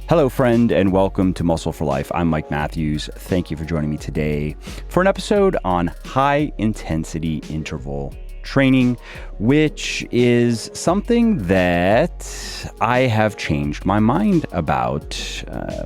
Hello, friend, and welcome to Muscle for Life. I'm Mike Matthews. Thank you for joining me today for an episode on high-intensity interval training, which is something that I have changed my mind about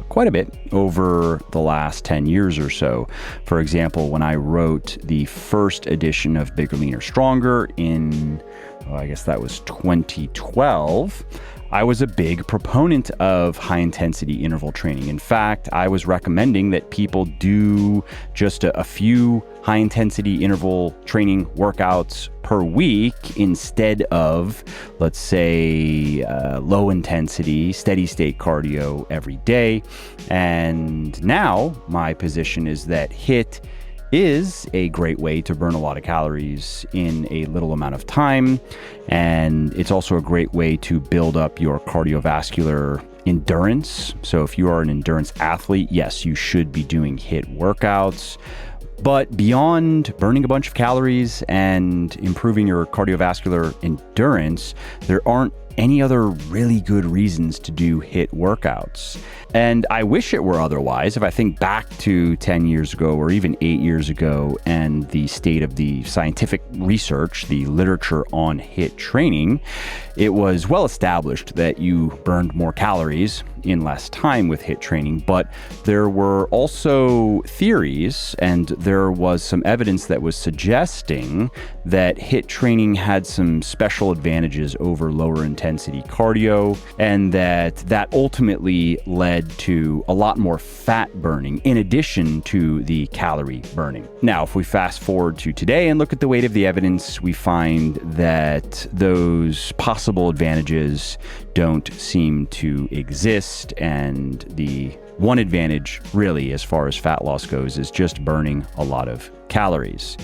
quite a bit over the last 10 years or so. For example, when I wrote the first edition of Bigger, Leaner, Stronger in, I guess that was 2012, I was a big proponent of high-intensity interval training. In fact, I was recommending that people do just a few high-intensity interval training workouts per week instead of, let's say, low-intensity, steady-state cardio every day. And now my position is that HIIT is a great way to burn a lot of calories in a little amount of time. And it's also a great way to build up your cardiovascular endurance. So if you are an endurance athlete, yes, you should be doing HIIT workouts. But beyond burning a bunch of calories and improving your cardiovascular endurance, there aren't any other really good reasons to do HIIT workouts. And I wish it were otherwise. If I think back to 10 years ago or even 8 years ago and the state of the scientific research, the literature on HIIT training, it was well established that you burned more calories in less time with HIIT training, but there were also theories and there was some evidence that was suggesting that HIIT training had some special advantages over lower intensity cardio, and that ultimately led to a lot more fat burning in addition to the calorie burning. Now, if we fast forward to today and look at the weight of the evidence, we find that those possible advantages don't seem to exist, and the one advantage really as far as fat loss goes is just burning a lot of calories.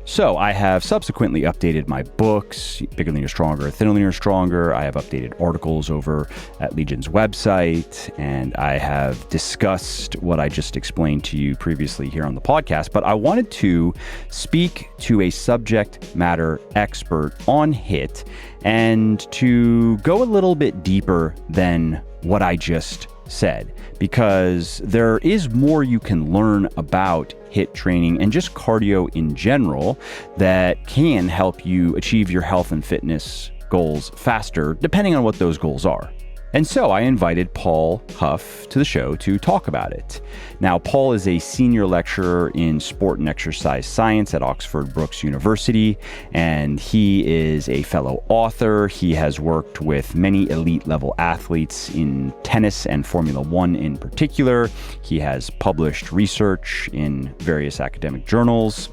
So I have subsequently updated my books, Bigger, Leaner, Stronger, Thinner, Leaner, Stronger. I have updated articles over at Legion's website, and I have discussed what I just explained to you previously here on the podcast. But I wanted to speak to a subject matter expert on HIIT and to go a little bit deeper than what I just said, because there is more you can learn about HIIT training and just cardio in general that can help you achieve your health and fitness goals faster, depending on what those goals are. And so I invited Paul Hough to the show to talk about it. Now, Paul is a senior lecturer in sport and exercise science at Oxford Brookes University, and he is a fellow author. He has worked with many elite level athletes in tennis and Formula One in particular. He has published research in various academic journals.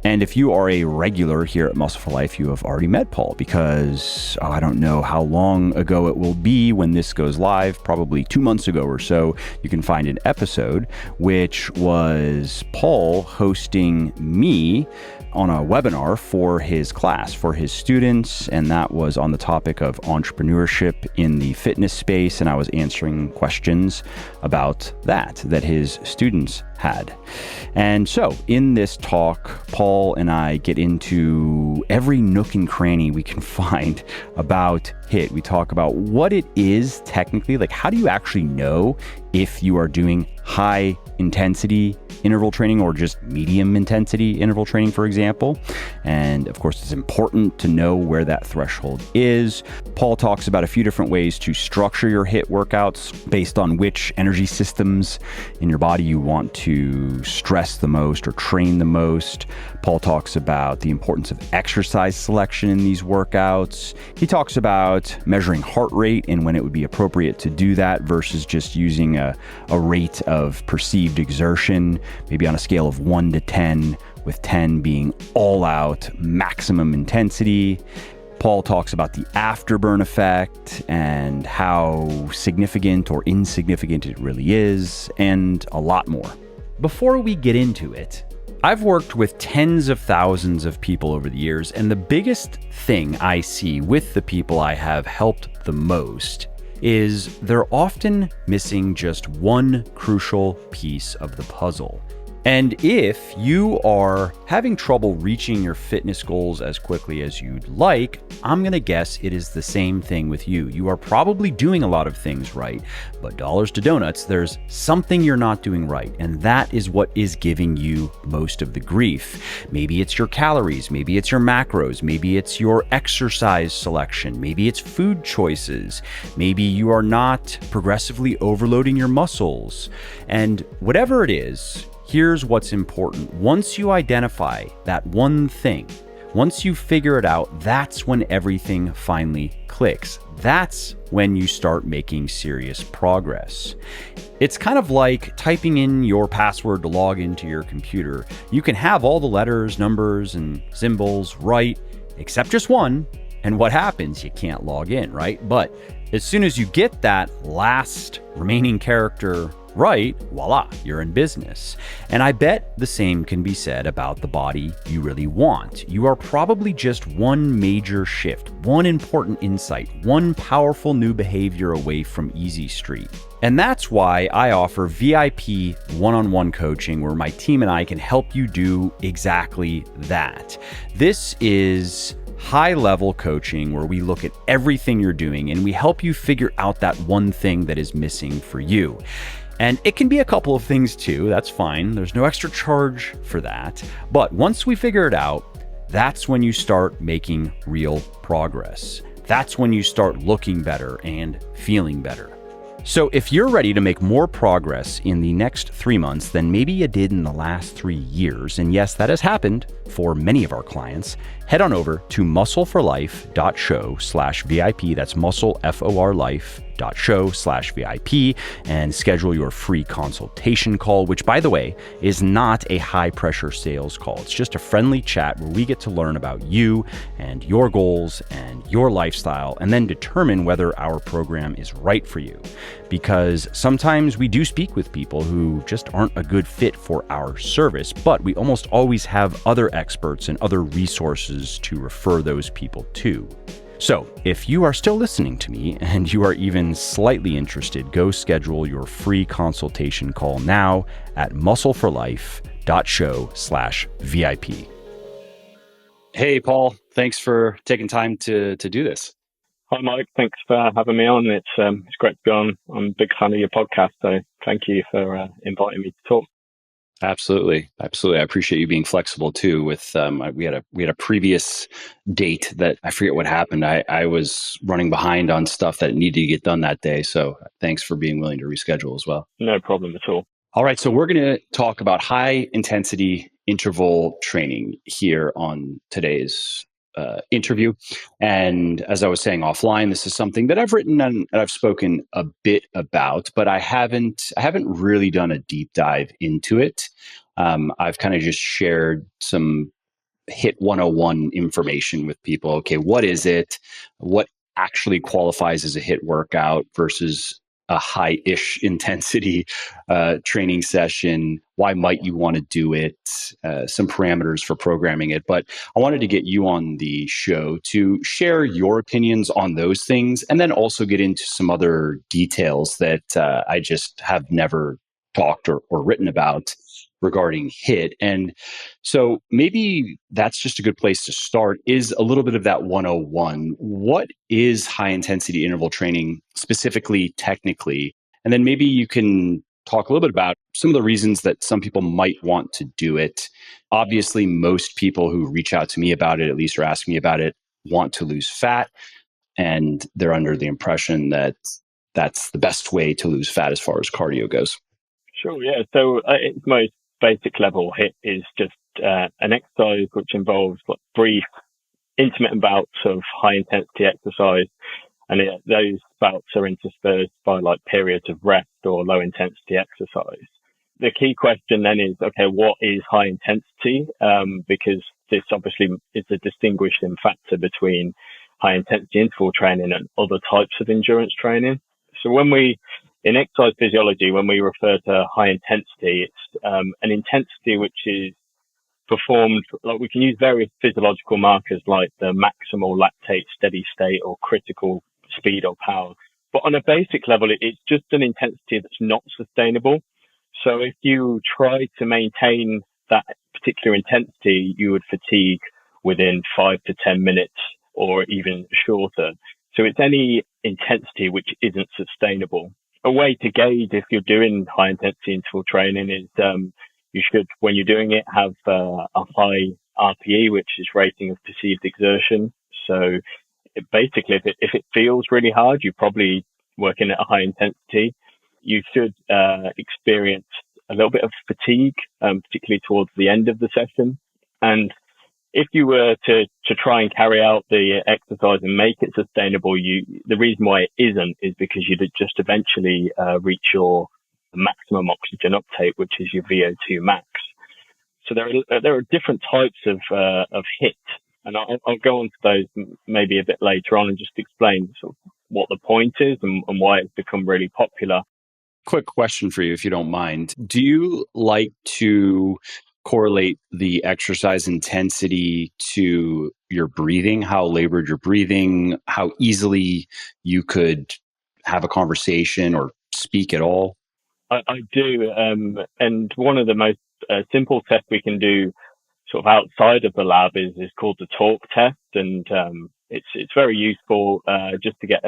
And if you are a regular here at Muscle for Life, you have already met Paul because, I don't know how long ago it will be when this goes live, probably 2 months ago or so, you can find an episode, which was Paul hosting me on a webinar for his class, for his students, and that was on the topic of entrepreneurship in the fitness space, and I was answering questions about that his students had. And so in this talk, Paul and I get into every nook and cranny we can find about HIIT. We talk about what it is technically, like how do you actually know if you are doing high intensity interval training or just medium intensity interval training, for example. And of course, it's important to know where that threshold is. Paul talks about a few different ways to structure your HIIT workouts based on which energy systems in your body you want to stress the most or train the most. Paul talks about the importance of exercise selection in these workouts. He talks about measuring heart rate and when it would be appropriate to do that versus just using a rate of perceived exertion, maybe on a scale of 1 to 10, with 10 being all out maximum intensity. Paul talks about the afterburn effect and how significant or insignificant it really is, and a lot more. Before we get into it, I've worked with tens of thousands of people over the years, and the biggest thing I see with the people I have helped the most is they're often missing just one crucial piece of the puzzle. And if you are having trouble reaching your fitness goals as quickly as you'd like, I'm going to guess it is the same thing with you. You are probably doing a lot of things right, but dollars to donuts, there's something you're not doing right. And that is what is giving you most of the grief. Maybe it's your calories, maybe it's your macros, maybe it's your exercise selection, maybe it's food choices, maybe you are not progressively overloading your muscles. And whatever it is, here's what's important. Once you identify that one thing, once you figure it out, that's when everything finally clicks. That's when you start making serious progress. It's kind of like typing in your password to log into your computer. You can have all the letters, numbers, and symbols right, except just one. And what happens? You can't log in, right? But as soon as you get that last remaining character right, voila, you're in business. And I bet the same can be said about the body you really want. You are probably just one major shift, one important insight, one powerful new behavior away from easy street. And that's why I offer VIP one-on-one coaching where my team and I can help you do exactly that. This is high-level coaching where we look at everything you're doing and we help you figure out that one thing that is missing for you. And it can be a couple of things too, that's fine. There's no extra charge for that. But once we figure it out, that's when you start making real progress. That's when you start looking better and feeling better. So if you're ready to make more progress in the next 3 months than maybe you did in the last 3 years, and yes, that has happened for many of our clients, head on over to muscleforlife.show/VIP. That's muscleforlife.show/VIP and schedule your free consultation call, which, by the way, is not a high pressure sales call. It's just a friendly chat where we get to learn about you and your goals and your lifestyle and then determine whether our program is right for you. Because sometimes we do speak with people who just aren't a good fit for our service, but we almost always have other experts and other resources to refer those people to. So if you are still listening to me and you are even slightly interested, go schedule your free consultation call now at muscleforlife.show/VIP. Hey, Paul, thanks for taking time to do this. Hi, Mike. Thanks for having me on. It's great to be on. I'm a big fan of your podcast, so thank you for inviting me to talk. Absolutely. I appreciate you being flexible too. With we had a previous date that I forget what happened. I was running behind on stuff that needed to get done that day. So thanks for being willing to reschedule as well. No problem at all. All right. So we're going to talk about high intensity interval training here on today's interview. And as I was saying offline, this is something that I've written and I've spoken a bit about, but I haven't really done a deep dive into it. I've kind of just shared some HIIT 101 information with people. Okay, what is it? What actually qualifies as a HIIT workout versus a high-ish intensity training session? Why might you want to do it? Some parameters for programming it. But I wanted to get you on the show to share your opinions on those things and then also get into some other details that I just have never talked or written about regarding HIIT. And so maybe that's just a good place to start, is a little bit of that 101. What is high intensity interval training specifically, technically? And then maybe you can talk a little bit about some of the reasons that some people might want to do it. Obviously, most people who reach out to me about it, at least, or ask me about it, want to lose fat. And they're under the impression that that's the best way to lose fat as far as cardio goes. Sure, yeah. So its most basic level, HIIT is just an exercise which involves brief, intermittent bouts of high intensity exercise. And those bouts are interspersed by periods of rest or low intensity exercise. The key question then is, okay, what is high intensity? Because this obviously is a distinguishing factor between high intensity interval training and other types of endurance training. So in exercise physiology, when we refer to high intensity, it's an intensity which is performed, we can use various physiological markers like the maximal lactate steady state or critical speed or power. But on a basic level, it's just an intensity that's not sustainable. So if you try to maintain that particular intensity, you would fatigue within 5 to 10 minutes or even shorter. So it's any intensity which isn't sustainable. A way to gauge if you're doing high intensity interval training is you should, when you're doing it, have a high RPE, which is rating of perceived exertion. So basically, if it feels really hard, you're probably working at a high intensity. You should experience a little bit of fatigue, particularly towards the end of the session. And if you were to try and carry out the exercise and make it sustainable, the reason why it isn't is because you'd just eventually reach your maximum oxygen uptake, which is your VO2 max. So there are different types of HIIT, and I'll go on to those maybe a bit later on and just explain sort of what the point is and why it's become really popular. Quick question for you, if you don't mind. Do you like to correlate the exercise intensity to your breathing, how labored you're breathing, how easily you could have a conversation or speak at all? I do, and one of the most simple tests we can do sort of outside of the lab is called the talk test, and it's very useful just to get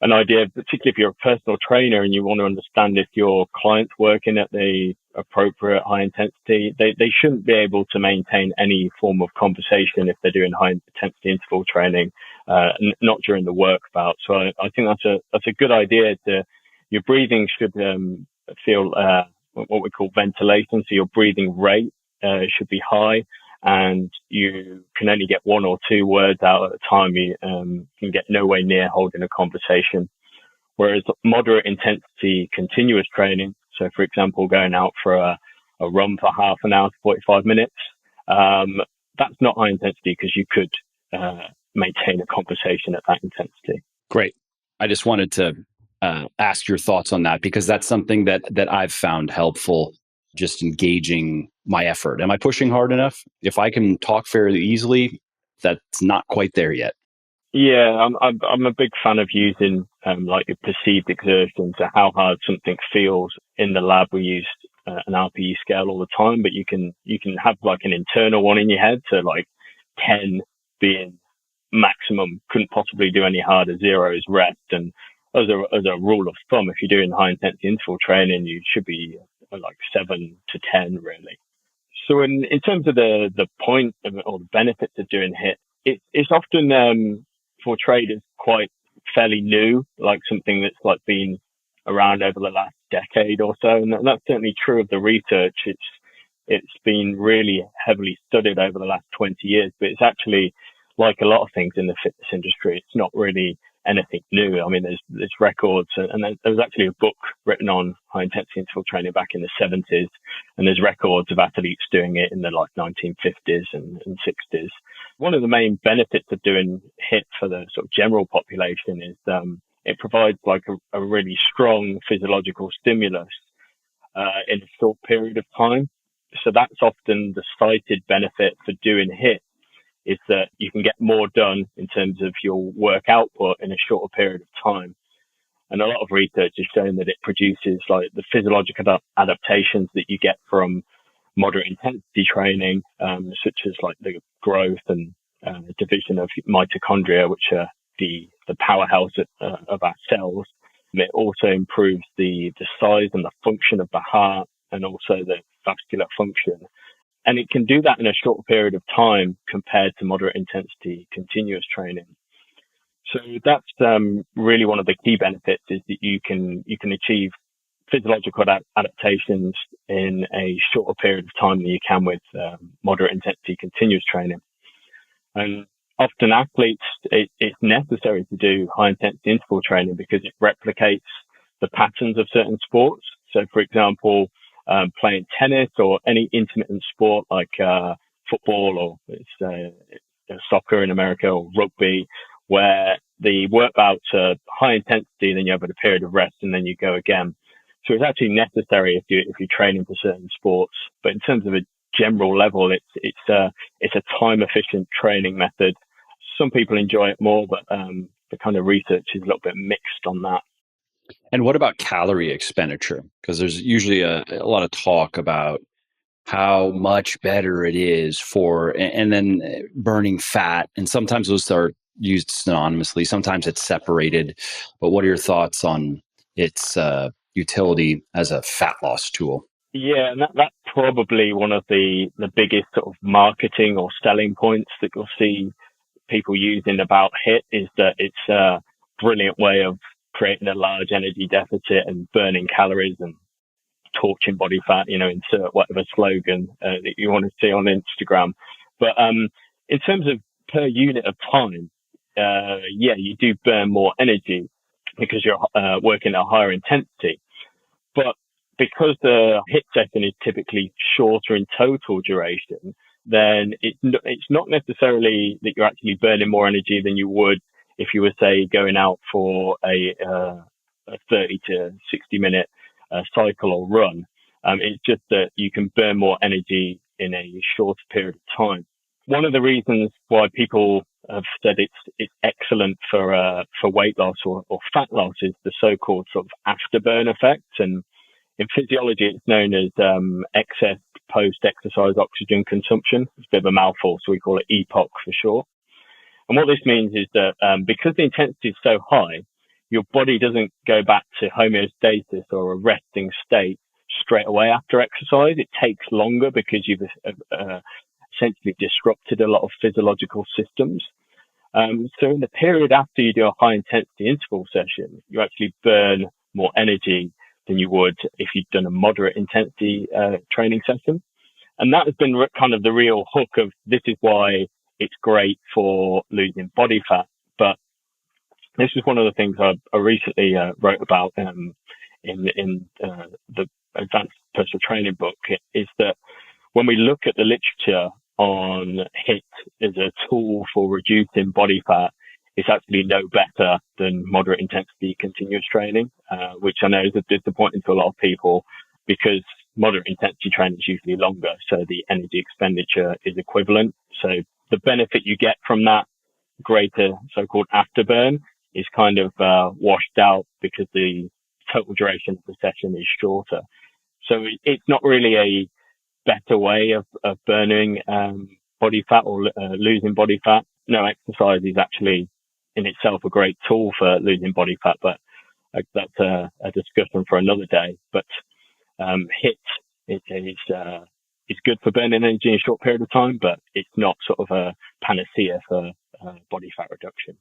an idea, particularly if you're a personal trainer and you want to understand if your client's working at the appropriate high intensity. They shouldn't be able to maintain any form of conversation if they're doing high intensity interval training, not during the work bout. So I think that's a good idea. Your breathing should feel what we call ventilation. So your breathing rate should be high, and you can only get one or two words out at a time. You can get nowhere near holding a conversation. Whereas moderate intensity continuous training, so for example, going out for a run for half an hour to 45 minutes, that's not high intensity because you could maintain a conversation at that intensity. Great. I just wanted to ask your thoughts on that, because that's something that I've found helpful, just engaging my effort. Am I pushing hard enough? If I can talk fairly easily, that's not quite there yet. Yeah, I'm a big fan of using like your perceived exertion, so how hard something feels. In the lab, we use an RPE scale all the time, but you can have like an internal one in your head. So like 10 being maximum, couldn't possibly do any harder. 0 is rest, and as a rule of thumb, if you're doing high intensity interval training, you should be like 7 to 10 really. So in terms of the point or the benefits of doing HIIT, it's often portrayed as quite fairly new, like something that's like been around over the last decade or so, and that's certainly true of the research. It's been really heavily studied over the last 20 years, but it's actually, like a lot of things in the fitness industry, it's not really anything new. I mean, there's records, and there was actually a book written on high intensity interval training back in the 70s, and there's records of athletes doing it in the like 1950s and 60s. One of the main benefits of doing HIIT for the sort of general population is it provides like a really strong physiological stimulus in a short period of time. So that's often the cited benefit for doing HIIT, is that you can get more done in terms of your work output in a shorter period of time. And a lot of research has shown that it produces like the physiological adaptations that you get from moderate intensity training, such as like the growth and division of mitochondria, which are the powerhouse of our cells. It also improves the size and the function of the heart, and also the vascular function. And it can do that in a shorter period of time compared to moderate intensity continuous training. So that's really one of the key benefits, is that you can achieve physiological adaptations in a shorter period of time than you can with moderate intensity continuous training. And often athletes, it's necessary to do high intensity interval training because it replicates the patterns of certain sports. So for example, playing tennis or any intermittent sport like football, or it's soccer in America, or rugby, where the work bouts are high intensity, then you have a period of rest, and then you go again. So it's actually necessary if you're training for certain sports. But in terms of a general level, it's a time efficient training method. Some people enjoy it more, but the kind of research is a little bit mixed on that. And what about calorie expenditure? Because there's usually a lot of talk about how much better it is for, and then burning fat. And sometimes those are used synonymously, sometimes it's separated. But what are your thoughts on its utility as a fat loss tool? Yeah, and that's probably one of the biggest sort of marketing or selling points that you'll see people using about HIIT is that it's a brilliant way of creating a large energy deficit and burning calories and torching body fat, insert whatever slogan that you want to see on Instagram. But in terms of per unit of time, yeah, you do burn more energy because you're working at a higher intensity. But because the HIIT session is typically shorter in total duration, then it's not necessarily that you're actually burning more energy than you would if you were, say, going out for a 30 to 60 minute cycle or run. It's just that you can burn more energy in a shorter period of time. One of the reasons why people have said it's excellent for weight loss or fat loss is the so-called sort of afterburn effect. And in physiology, it's known as excess post-exercise oxygen consumption. It's a bit of a mouthful, so we call it EPOC for short. And what this means is that because the intensity is so high, your body doesn't go back to homeostasis or a resting state straight away after exercise. It takes longer because you've essentially disrupted a lot of physiological systems. So in the period after you do a high intensity interval session, you actually burn more energy than you would if you'd done a moderate intensity training session. And that has been kind of the real hook of this is why it's great for losing body fat. But this is one of the things I recently wrote about in the Advanced Personal Training book, is that when we look at the literature on HIIT as a tool for reducing body fat, it's actually no better than moderate intensity continuous training, which I know is disappointing to a lot of people because moderate intensity training is usually longer, so the energy expenditure is equivalent. So the benefit you get from that greater so-called afterburn is kind of washed out because the total duration of the session is shorter. So it's not really a better way of burning body fat or losing body fat. No, exercise is actually in itself a great tool for losing body fat, but that's a discussion for another day. But HIIT is good for burning energy in a short period of time, but it's not sort of a panacea for body fat reduction.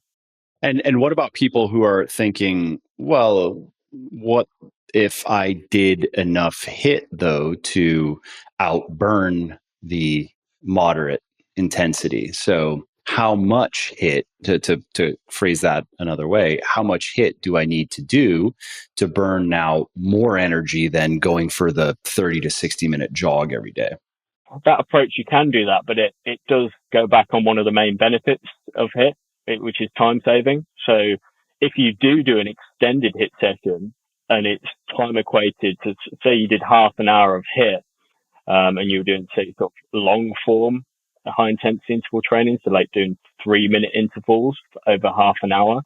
And what about people who are thinking, well, what if I did enough HIIT though to outburn the moderate intensity? So how much HIIT, to phrase that another way, how much HIIT do I need to do to burn now more energy than going for the 30 to 60-minute jog every day? That approach, you can do that, but it does go back on one of the main benefits of HIIT, which is time saving. So if you do an extended HIIT session and it's time equated to, say you did half an hour of HIIT, and you were doing, say, sort of long form, high intensity interval training. So like doing 3-minute intervals for over half an hour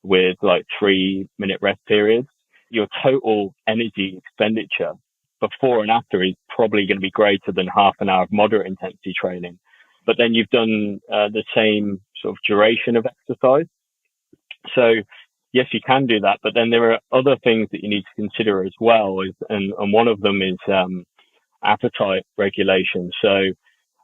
with like 3-minute rest periods, your total energy expenditure before and after is probably going to be greater than half an hour of moderate intensity training. But then you've done the same sort of duration of exercise. So yes, you can do that, but then there are other things that you need to consider as well. And one of them is appetite regulation. So,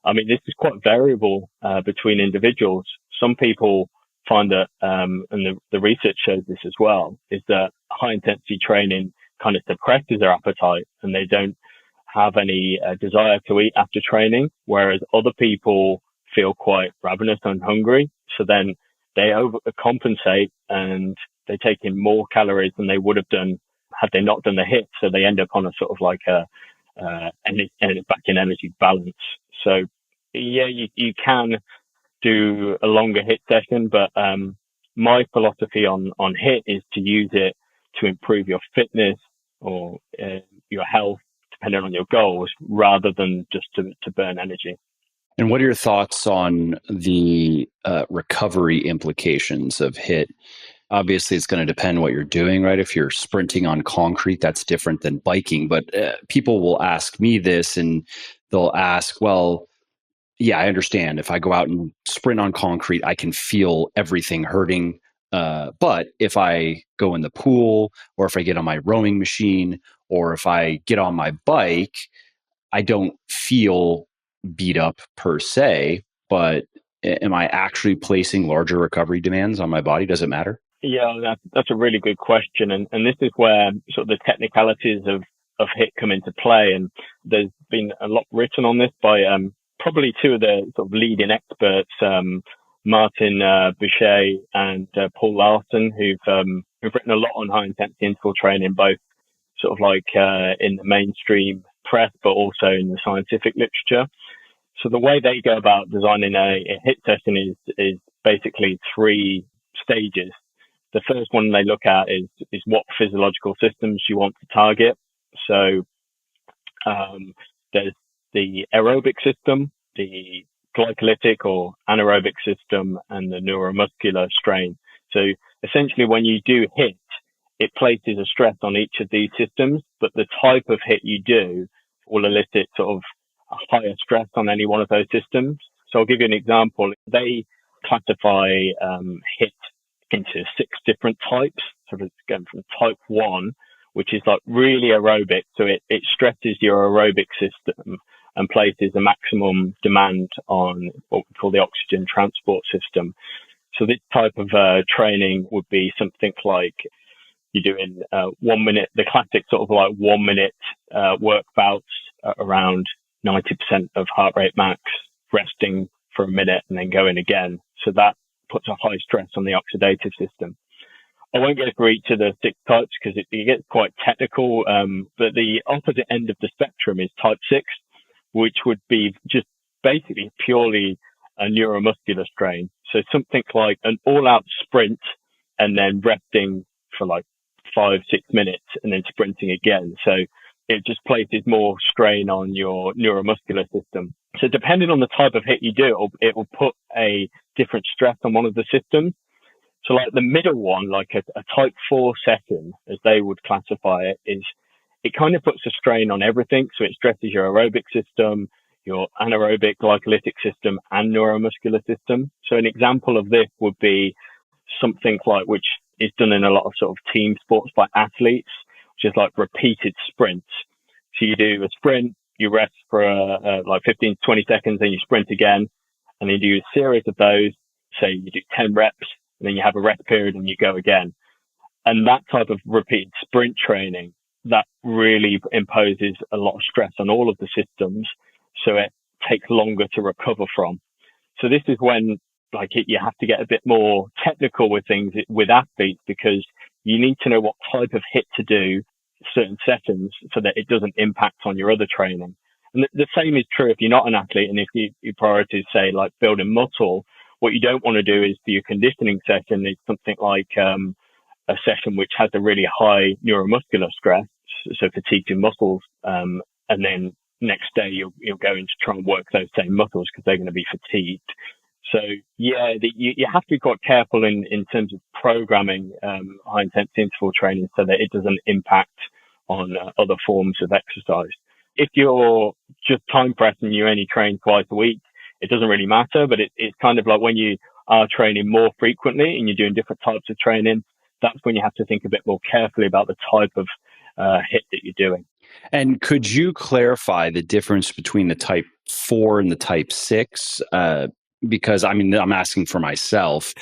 I mean, this is quite variable between individuals. Some people find that, and the research shows this as well, is that high intensity training kind of suppresses their appetite and they don't have any desire to eat after training, whereas other people feel quite ravenous and hungry. So then they overcompensate and they take in more calories than they would have done had they not done the HIIT. So they end up on a sort of like back in energy balance. So yeah, you can do a longer HIIT session, but my philosophy on HIIT is to use it to improve your fitness or your health, depending on your goals, rather than just to burn energy. And what are your thoughts on the recovery implications of HIIT Obviously, it's going to depend what you're doing, right? If you're sprinting on concrete, that's different than biking. But people will ask me this and they'll ask, well, yeah, I understand. If I go out and sprint on concrete, I can feel everything hurting. But if I go in the pool or if I get on my rowing machine or if I get on my bike, I don't feel beat up per se. But am I actually placing larger recovery demands on my body? Does it matter? Yeah, that's a really good question. And this is where sort of the technicalities of HIIT come into play. And there's been a lot written on this by probably two of the sort of leading experts, Martin Boucher and Paul Larson, who've written a lot on high intensity interval training, both sort of like in the mainstream press, but also in the scientific literature. So the way they go about designing a HIIT session is basically three stages. The first one they look at is what physiological systems you want to target. So there's the aerobic system, the glycolytic or anaerobic system, and the neuromuscular strain. So essentially, when you do HIIT, it places a stress on each of these systems, but the type of HIIT you do will elicit sort of a higher stress on any one of those systems. So I'll give you an example. They classify HIIT into 6 different types. So it's going from type 1, which is like really aerobic. So it stresses your aerobic system and places a maximum demand on what we call the oxygen transport system. So this type of training would be something like you're doing 1 minute, the classic sort of like 1 minute work bouts around 90% of heart rate max, resting for a minute and then going again. So that puts a high stress on the oxidative system. I won't go through each of the 6 types because it gets quite technical, but the opposite end of the spectrum is type 6, which would be just basically purely a neuromuscular strain. So something like an all-out sprint and then resting for like 5-6 minutes and then sprinting again. So it just places more strain on your neuromuscular system. So depending on the type of HIIT you do, it will put a different stress on one of the systems. So like the middle one, like a type 4 session, as they would classify it, is it kind of puts a strain on everything. So it stresses your aerobic system, your anaerobic glycolytic system, and neuromuscular system. So an example of this would be something like, which is done in a lot of sort of team sports by athletes, which is like repeated sprints. So you do a sprint, you rest for like 15 to 20 seconds, then you sprint again, and then you do a series of those. Say you do 10 reps, and then you have a rest period and you go again. And that type of repeated sprint training, that really imposes a lot of stress on all of the systems. So it takes longer to recover from. So this is when you have to get a bit more technical with things with athletes, because you need to know what type of HIIT to do certain sessions so that it doesn't impact on your other training. And the same is true if you're not an athlete and if your priorities say like building muscle. What you don't want to do is for your conditioning session is something like a session which has a really high neuromuscular stress, so fatiguing muscles, and then next day you're going to try and work those same muscles because they're going to be fatigued. So yeah, you have to be quite careful in terms of programming high intensity interval training so that it doesn't impact on other forms of exercise. If you're just time pressing, you only train twice a week, it doesn't really matter, but it's kind of like when you are training more frequently and you're doing different types of training, that's when you have to think a bit more carefully about the type of HIIT that you're doing. And could you clarify the difference between the type 4 and the type 6? Because I mean, I'm asking for myself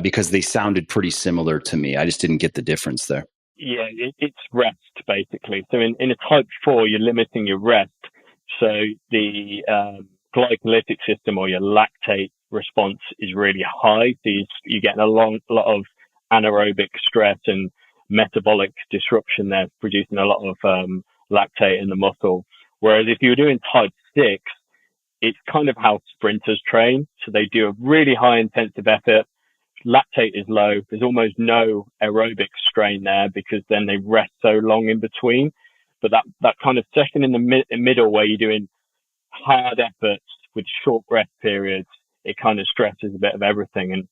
because they sounded pretty similar to me. I just didn't get the difference there. Yeah, it's rest basically. So in a type 4, you're limiting your rest. So the glycolytic system or your lactate response is really high. So you get a lot of anaerobic stress and metabolic disruption there, producing a lot of lactate in the muscle. Whereas if you're doing type 6, it's kind of how sprinters train. So they do a really high intensive effort. Lactate is low. There's almost no aerobic strain there because then they rest so long in between. But that kind of session in the middle where you're doing hard efforts with short rest periods, it kind of stresses a bit of everything. And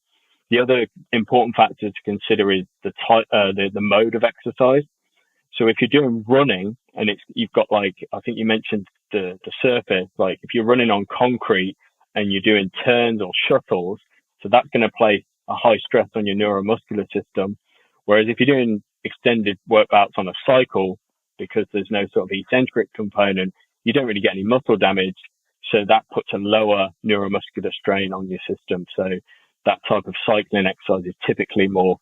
The other important factor to consider is the type, the mode of exercise. So if you're doing running and you've got like, I think you mentioned the surface, like if you're running on concrete and you're doing turns or shuttles, so that's going to place a high stress on your neuromuscular system. Whereas if you're doing extended workouts on a cycle, because there's no sort of eccentric component, you don't really get any muscle damage. So that puts a lower neuromuscular strain on your system. So that type of cycling exercise is typically more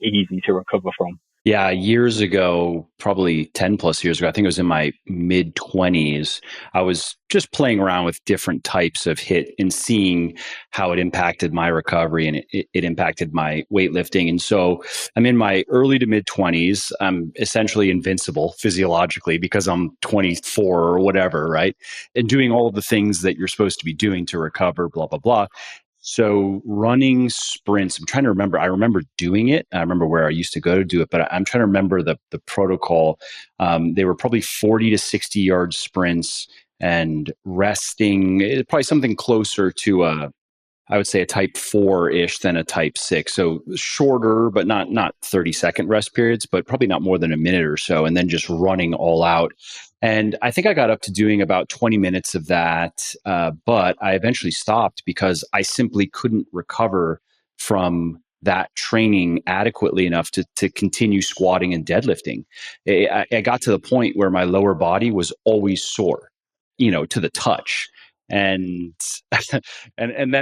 easy to recover from. Yeah, years ago, probably 10 plus years ago, I think it was in my mid 20s, I was just playing around with different types of HIIT and seeing how it impacted my recovery and it impacted my weightlifting. And so I'm in my early to mid 20s. I'm essentially invincible physiologically because I'm 24 or whatever, right? And doing all of the things that you're supposed to be doing to recover, blah, blah, blah. So running sprints, I'm trying to remember. I remember doing it. I remember where I used to go to do it, but I'm trying to remember the protocol. They were probably 40 to 60-yard sprints and resting, probably something closer to I would say a type 4-ish than a type 6. So shorter, but not 30-second rest periods, but probably not more than a minute or so, and then just running all out. And I think I got up to doing about 20 minutes of that, but I eventually stopped because I simply couldn't recover from that training adequately enough to continue squatting and deadlifting. I got to the point where my lower body was always sore, to the touch. And and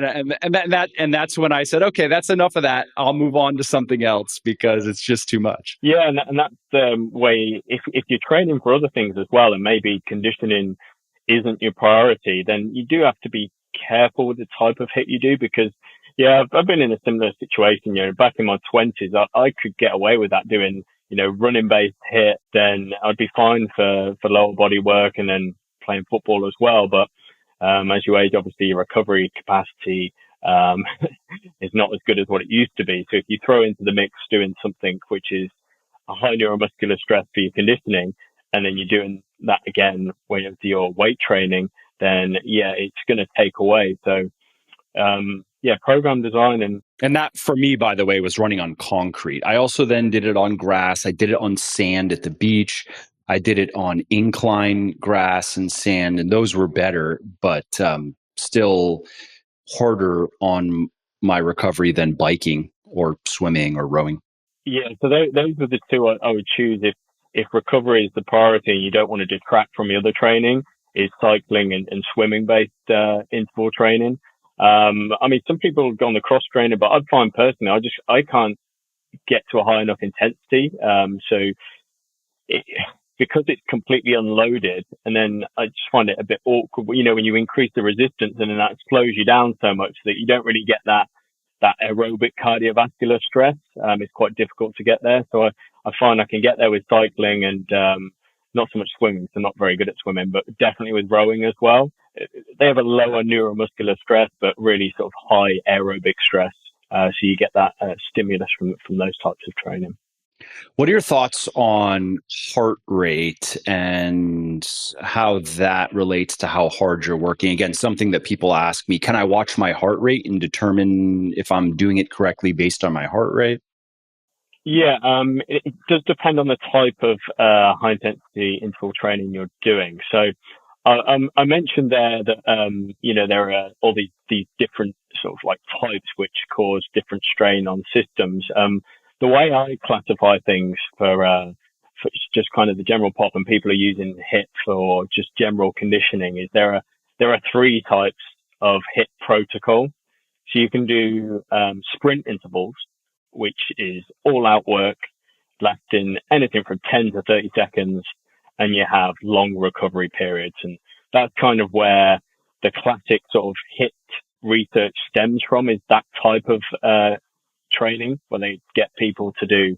that's when I said, okay, that's enough of that. I'll move on to something else because it's just too much. Yeah, and that's the way. If you're training for other things as well, and maybe conditioning isn't your priority, then you do have to be careful with the type of HIIT you do because, yeah, I've been in a similar situation. Back in my 20s, I could get away with that doing, running based HIIT. Then I'd be fine for lower body work and then playing football as well. But as you age, obviously your recovery capacity is not as good as what it used to be. So if you throw into the mix doing something which is a high neuromuscular stress for your conditioning, and then you're doing that again when you do your weight training, then yeah, it's going to take away. So program design and that for me, by the way, was running on concrete. I also then did it on grass. I did it on sand at the beach. I did it on incline grass and sand, and those were better, but still harder on my recovery than biking or swimming or rowing. Yeah, so those are the two I would choose if recovery is the priority and you don't want to detract from your other training, is cycling and swimming based interval training. I mean, some people go on the cross trainer, but I find personally, I can't get to a high enough intensity. Because it's completely unloaded, and then I just find it a bit awkward, when you increase the resistance and then that slows you down so much that you don't really get that aerobic cardiovascular stress. It's quite difficult to get there. So I find I can get there with cycling and not so much swimming. So not very good at swimming, but definitely with rowing as well. They have a lower neuromuscular stress, but really sort of high aerobic stress. So you get that stimulus from those types of training. What are your thoughts on heart rate and how that relates to how hard you're working? Again, something that people ask me, can I watch my heart rate and determine if I'm doing it correctly based on my heart rate? Yeah, it does depend on the type of high intensity interval training you're doing. So I mentioned there that, there are all these different sort of like types which cause different strain on systems. The way I classify things for just kind of the general pop, and people are using HIIT for just general conditioning, is there are three types of HIIT protocol. So you can do sprint intervals, which is all out work lasting anything from 10 to 30 seconds, and you have long recovery periods. And that's kind of where the classic sort of HIIT research stems from, is that type of training, where they get people to do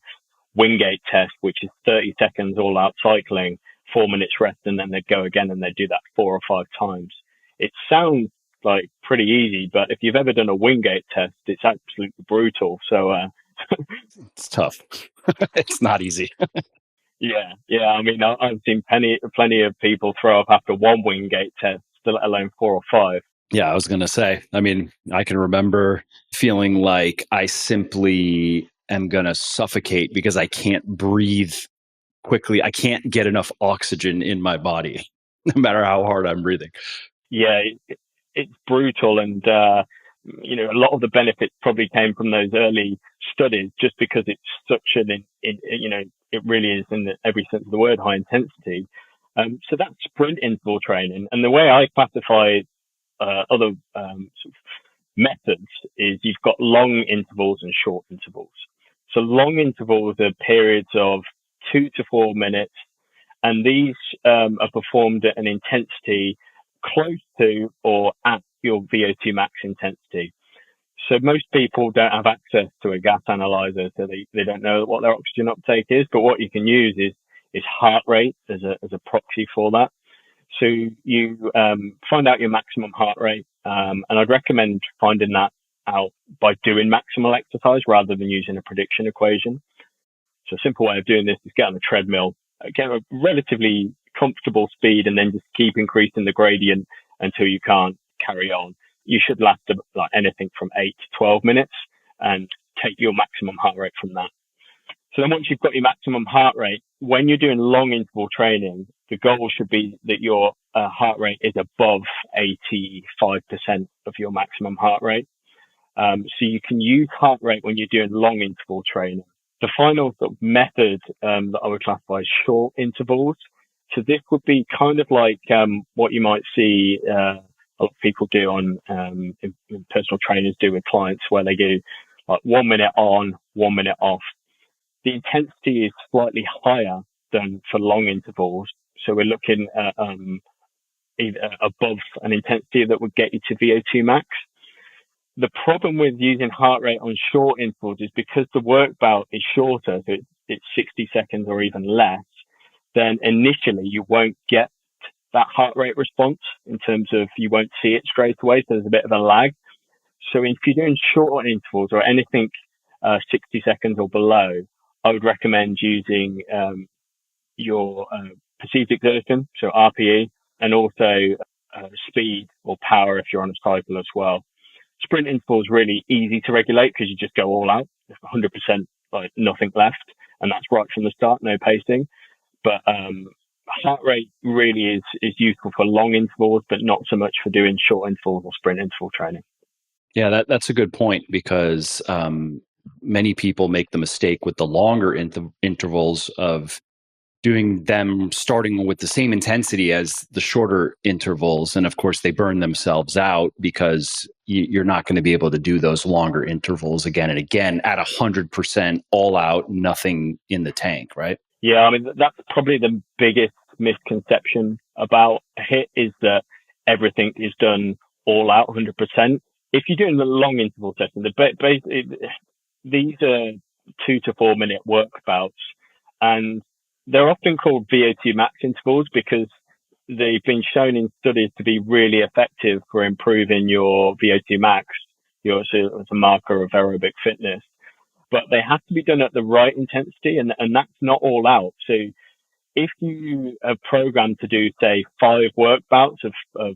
Wingate test, which is 30 seconds all out cycling, 4 minutes rest, and then they go again and they do that 4 or 5 times. It sounds like pretty easy, but if you've ever done a Wingate test, it's absolutely brutal. So it's tough. It's not easy. Yeah. I mean, I've seen plenty of people throw up after one Wingate test, let alone 4 or 5. Yeah, I was going to say, I mean, I can remember feeling like I simply am going to suffocate because I can't breathe quickly. I can't get enough oxygen in my body, no matter how hard I'm breathing. Yeah, it's brutal, and a lot of the benefits probably came from those early studies, just because it's such it really is in every sense of the word high intensity. So that's sprint interval training, and the way I classify other sort of methods is you've got long intervals and short intervals. So long intervals are periods of 2 to 4 minutes, and these are performed at an intensity close to or at your VO2 max intensity. So most people don't have access to a gas analyzer, so they don't know what their oxygen uptake is. But what you can use is heart rate as a proxy for that. So you find out your maximum heart rate, and I'd recommend finding that out by doing maximal exercise rather than using a prediction equation. So a simple way of doing this is get on the treadmill, get a relatively comfortable speed, and then just keep increasing the gradient until you can't carry on. You should last like anything from 8 to 12 minutes and take your maximum heart rate from that. So then once you've got your maximum heart rate, when you're doing long interval training, the goal should be that your heart rate is above 85% of your maximum heart rate. So you can use heart rate when you're doing long interval training. The final sort of method that I would classify as short intervals. So this would be kind of like what you might see a lot of people do on personal trainers do with clients, where they do like 1 minute on, 1 minute off. The intensity is slightly higher than for long intervals. So we're looking at either above an intensity that would get you to VO2 max. The problem with using heart rate on short intervals is because the work bout is shorter, so it's 60 seconds or even less, then initially you won't get that heart rate response in terms of you won't see it straight away. So there's a bit of a lag. So if you're doing short intervals or anything 60 seconds or below, I would recommend using your perceived exertion, so RPE, and also speed or power if you're on a cycle as well. Sprint interval is really easy to regulate because you just go all out, 100%, like nothing left, and that's right from the start, no pacing. But heart rate really is useful for long intervals, but not so much for doing short intervals or sprint interval training. Yeah, that's a good point, because many people make the mistake with the longer intervals of doing them starting with the same intensity as the shorter intervals. And of course, they burn themselves out because you're not going to be able to do those longer intervals again and again at 100% all out, nothing in the tank, right? Yeah, I mean, that's probably the biggest misconception about a HIIT is that everything is done all out 100%. If you're doing the long interval session, these are 2 to 4 minute work bouts, and they're often called VO2 max intervals because they've been shown in studies to be really effective for improving your VO2 max, as a marker of aerobic fitness. But they have to be done at the right intensity, and that's not all out. So if you are programmed to do, say, 5 work bouts of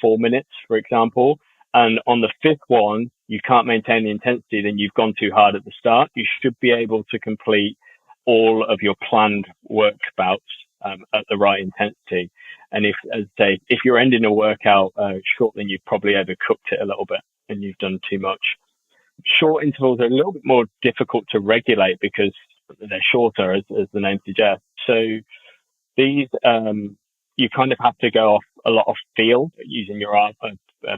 4 minutes, for example, and on the fifth one, you can't maintain the intensity, then you've gone too hard at the start. You should be able to complete all of your planned work bouts at the right intensity. And if you're ending a workout short, then you've probably overcooked it a little bit and you've done too much. Short intervals are a little bit more difficult to regulate because they're shorter, as the name suggests. So these, you kind of have to go off a lot of feel using your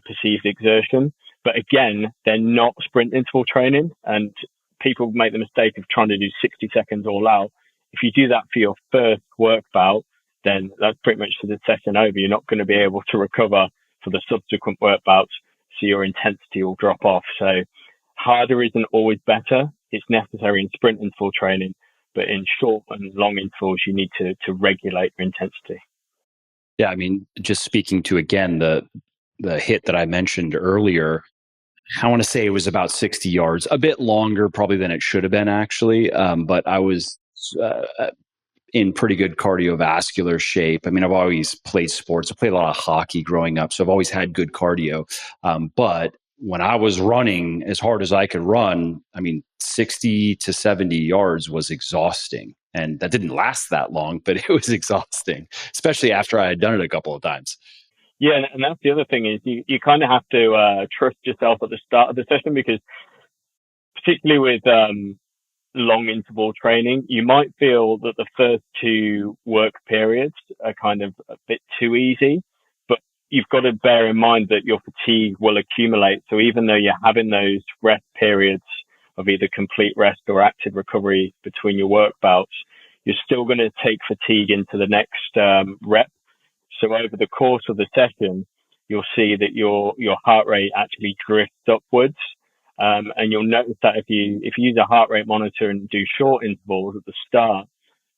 perceived exertion. But again, they're not sprint interval training, and people make the mistake of trying to do 60 seconds all out. If you do that for your first work bout, then that's pretty much the session over. You're not going to be able to recover for the subsequent work bouts, so your intensity will drop off. So harder isn't always better. It's necessary in sprint interval training, but in short and long intervals, you need to regulate your intensity. Yeah, I mean, just speaking to, again, the HIIT that I mentioned earlier, I want to say it was about 60 yards, a bit longer probably than it should have been, actually. But I was in pretty good cardiovascular shape. I mean, I've always played sports. I played a lot of hockey growing up, so I've always had good cardio. But when I was running as hard as I could run, I mean, 60 to 70 yards was exhausting. And that didn't last that long, but it was exhausting, especially after I had done it a couple of times. Yeah, and that's the other thing is you kind of have to trust yourself at the start of the session, because particularly with long interval training, you might feel that the first two work periods are kind of a bit too easy, but you've got to bear in mind that your fatigue will accumulate. So even though you're having those rest periods of either complete rest or active recovery between your work bouts, you're still going to take fatigue into the next rep. So over the course of the session, you'll see that your heart rate actually drifts upwards. And you'll notice that if you use a heart rate monitor and do short intervals at the start,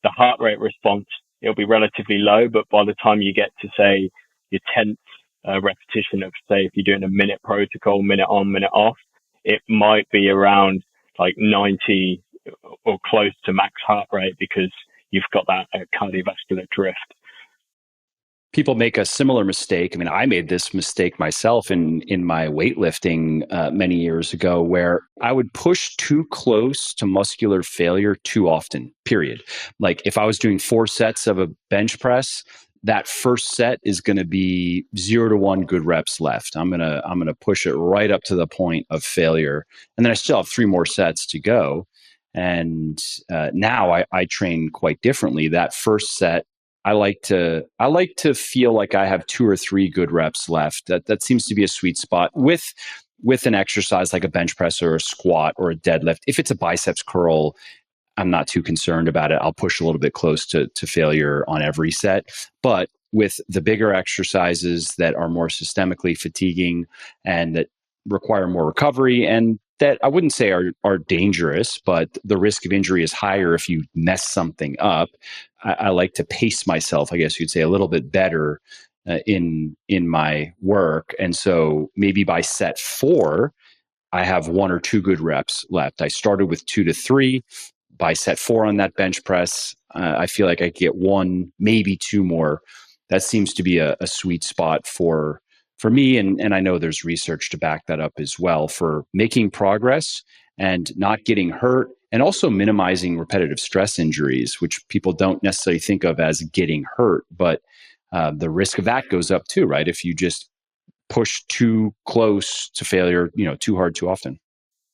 the heart rate response, it'll be relatively low. But by the time you get to, say, your 10th repetition of, say, if you're doing a minute protocol, minute on, minute off, it might be around like 90 or close to max heart rate, because you've got that cardiovascular drift. People make a similar mistake. I mean, I made this mistake myself in my weightlifting many years ago, where I would push too close to muscular failure too often, period. Like if I was doing 4 sets of a bench press, that first set is going to be 0 to 1 good reps left. I'm going to push it right up to the point of failure. And then I still have 3 more sets to go. And now I train quite differently. That first set, I like to feel like I have 2 or 3 good reps left. That seems to be a sweet spot with an exercise like a bench press or a squat or a deadlift. If it's a biceps curl, I'm not too concerned about it. I'll push a little bit close to failure on every set. But with the bigger exercises that are more systemically fatiguing and that require more recovery, and that I wouldn't say are dangerous, but the risk of injury is higher if you mess something up, I like to pace myself, I guess you'd say, a little bit better in my work. And so maybe by set 4, I have 1 or 2 good reps left. I started with 2 to 3. By set 4 on that bench press, I feel like I get 1, maybe 2 more. That seems to be a sweet spot for me. And I know there's research to back that up as well, for making progress and not getting hurt, and also minimizing repetitive stress injuries, which people don't necessarily think of as getting hurt. But the risk of that goes up too, right? If you just push too close to failure, too hard, too often.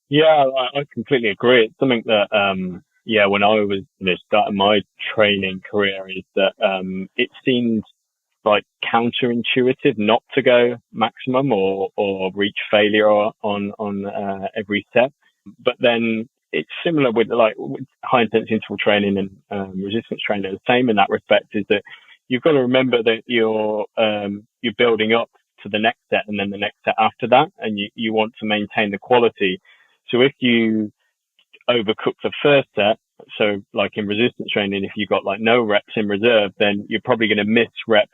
Yeah, I completely agree. It's something that, when I was starting my training career, is that it seemed like counterintuitive not to go maximum or reach failure on every step. But then it's similar with high intensity interval training and resistance training. The same in that respect is that you've got to remember that you're building up to the next set and then the next set after that, and you want to maintain the quality. So if you overcook the first set, so like in resistance training, if you've got like no reps in reserve, then you're probably going to miss reps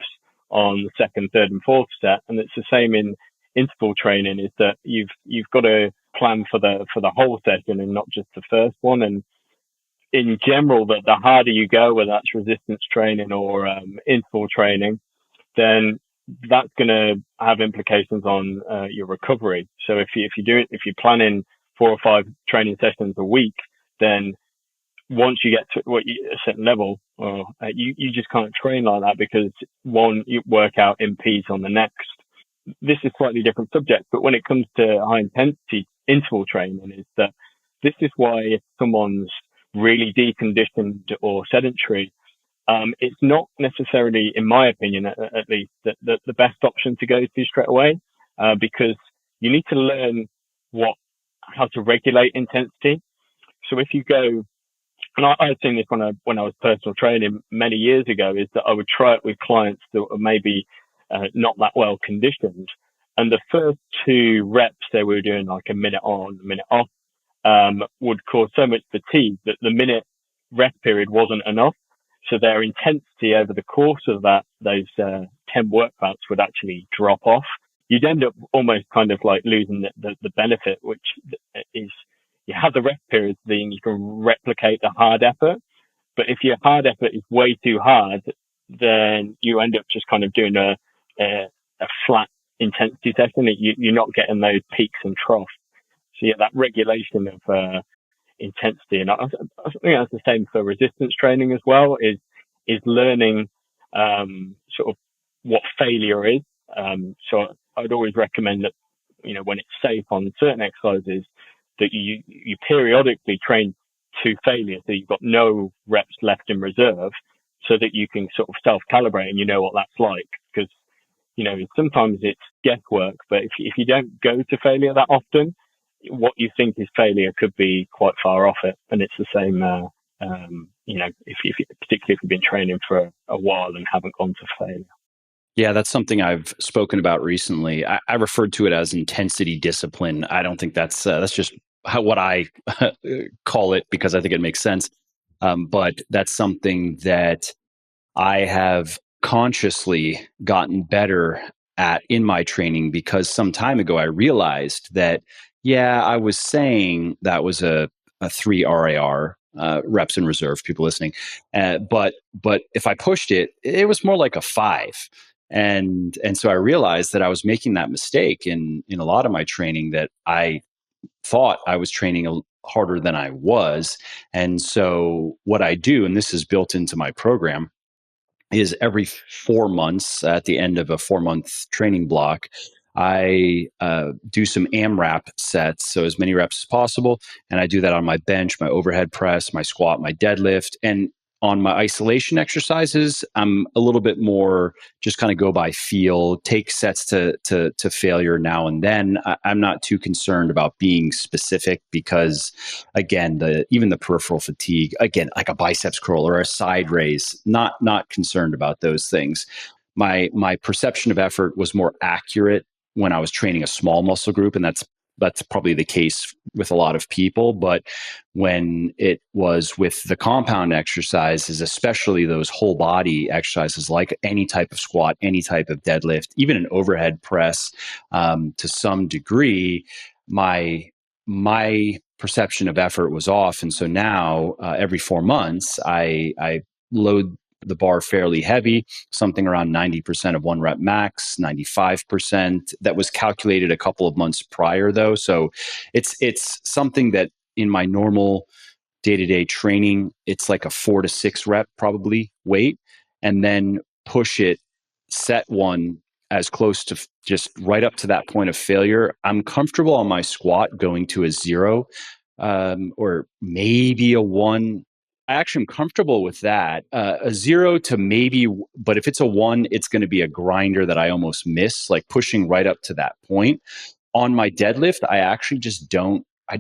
on the second, third, and fourth set. And it's the same in interval training, is that you've got to plan for the whole session and not just the first one. And in general, that the harder you go, whether that's resistance training or interval training, then that's going to have implications on your recovery. So if you're planning 4 or 5 training sessions a week, then once you get to a certain level, you just can't train like that, because one workout impedes on the next. This is slightly different subject, but when it comes to high intensity interval training, is that this is why if someone's really deconditioned or sedentary, it's not necessarily, in my opinion, at least, the best option to go to straight away, because you need to learn how to regulate intensity. So if you go, and I've seen this when I was personal training many years ago, is that I would try it with clients that were maybe not that well conditioned, and the first 2 reps they were doing like a minute on, a minute off, would cause so much fatigue that the minute rest period wasn't enough. So their intensity over the course of those 10 work bouts would actually drop off. You'd end up almost kind of like losing the benefit, which is you have the rest periods, then you can replicate the hard effort. But if your hard effort is way too hard, then you end up just kind of doing a flat intensity session. You're not getting those peaks and troughs. So yeah, that regulation of intensity, and I think that's the same for resistance training as well. Is learning sort of what failure is. So I'd always recommend that, when it's safe on certain exercises, that you periodically train to failure, so you've got no reps left in reserve, so that you can sort of self-calibrate and you know what that's like. Because sometimes it's guesswork, but if you don't go to failure that often, what you think is failure could be quite far off it. And it's the same, particularly if you've been training for a while and haven't gone to failure. Yeah, that's something I've spoken about recently. I referred to it as intensity discipline. I don't think that's just what I call it, because I think it makes sense. But that's something that I have consciously gotten better at in my training, because some time ago I realized that, yeah, I was saying that was a 3 RAR, reps in reserve, people listening. But if I pushed it, it was more like a 5. And so I realized that I was making that mistake in a lot of my training, that I thought I was training harder than I was. And so what I do, and this is built into my program, is every 4 months, at the end of a 4-month training block, I do some AMRAP sets, so as many reps as possible. And I do that on my bench, my overhead press, my squat, my deadlift. And on my isolation exercises, I'm a little bit more just kind of go by feel, take sets to failure now and then. I'm not too concerned about being specific, because again, even the peripheral fatigue, again, like a biceps curl or a side raise, not concerned about those things. My perception of effort was more accurate when I was training a small muscle group, and that's probably the case with a lot of people. But when it was with the compound exercises, especially those whole body exercises, like any type of squat, any type of deadlift, even an overhead press, to some degree, my perception of effort was off. And so now every 4 months, I load the bar fairly heavy, something around 90% of 1 rep max, 95%. That was calculated a couple of months prior, though. So it's something that in my normal day-to-day training, it's like a 4 to 6 rep probably weight, and then push it, set one as close to just right up to that point of failure. I'm comfortable on my squat going to a 0, or maybe a 1. I actually am comfortable with that. A 0 to maybe, but if it's a 1, it's going to be a grinder that I almost miss, like pushing right up to that point. On my deadlift, I actually just don't. I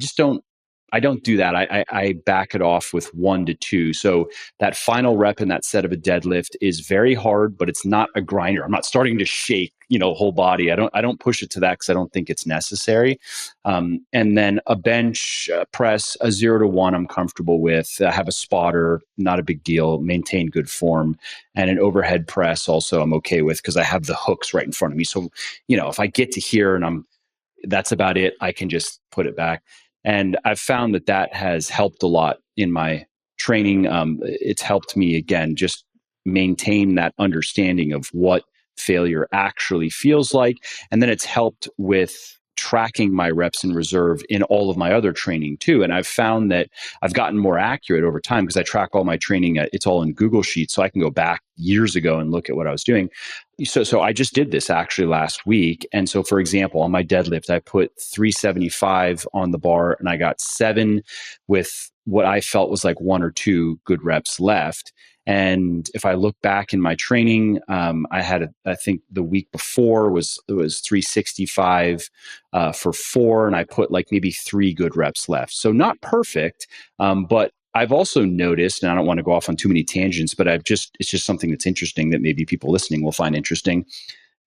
don't do that. I back it off with 1 to 2. So that final rep in that set of a deadlift is very hard, but it's not a grinder. I'm not starting to shake, whole body. I don't push it to that, because I don't think it's necessary. And then a bench press, a 0 to 1, I'm comfortable with. I have a spotter, not a big deal. Maintain good form. And an overhead press also I'm okay with, because I have the hooks right in front of me. So if I get to here and that's about it, I can just put it back. And I've found that has helped a lot in my training. It's helped me, again, just maintain that understanding of what failure actually feels like. And then it's helped with tracking my reps in reserve in all of my other training too. And I've found that I've gotten more accurate over time, because I track all my training. It's all in Google Sheets, so I can go back years ago and look at what I was doing. So I just did this actually last week. And so, for example, on my deadlift, I put 375 on the bar, and I got 7 with what I felt was like 1 or 2 good reps left. And if I look back in my training, I think the week before it was 365 for 4, and I put like maybe 3 good reps left. So not perfect, but I've also noticed, and I don't want to go off on too many tangents, but it's just something that's interesting that maybe people listening will find interesting,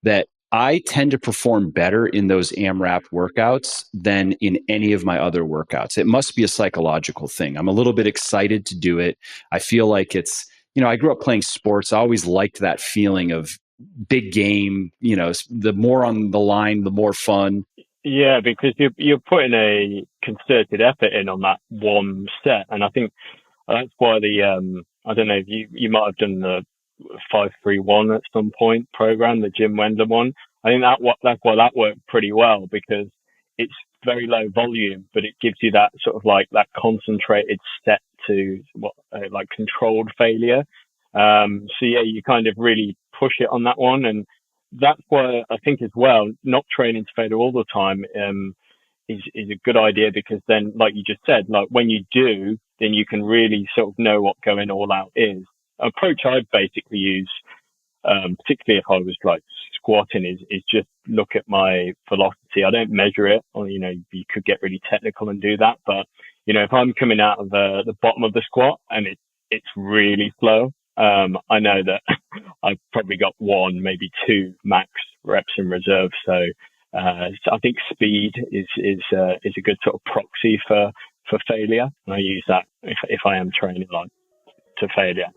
that I tend to perform better in those AMRAP workouts than in any of my other workouts. It must be a psychological thing. I'm a little bit excited to do it. I feel like it's, I grew up playing sports. I always liked that feeling of big game, the more on the line, the more fun. Yeah, because you're putting a concerted effort in on that one set. And I think that's why the I don't know if you might have done the 5-3-1 at some point program, the Jim Wendler one. I think that's why that worked pretty well, because it's very low volume, but it gives you that sort of like that concentrated step to like controlled failure. So yeah, you kind of really push it on that one. And that's why I think as well, not training to failure all the time, is a good idea, because then, like you just said, like when you do, then you can really sort of know what going all out is. An approach I basically use, particularly if I was like squatting, is just look at my velocity. I don't measure it, or you could get really technical and do that, but if I'm coming out of the bottom of the squat and it's really slow, I know that I've probably got one, maybe two max reps in reserve. So I think speed is a good sort of proxy for failure. And I use that if I am training like to failure.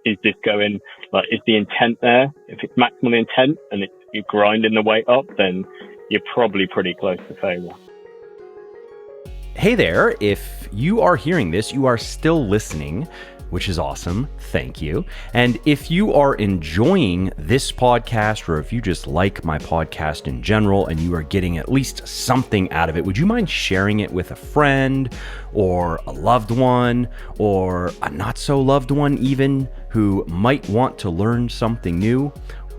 Is this going, like, is the intent there? If it's maximal intent and you're grinding the weight up, then you're probably pretty close to failure. Hey there, if you are hearing this, you are still listening, which is awesome. Thank you. And if you are enjoying this podcast, or if you just like my podcast in general and you are getting at least something out of it, would you mind sharing it with a friend or a loved one or a not so loved one even, who might want to learn something new?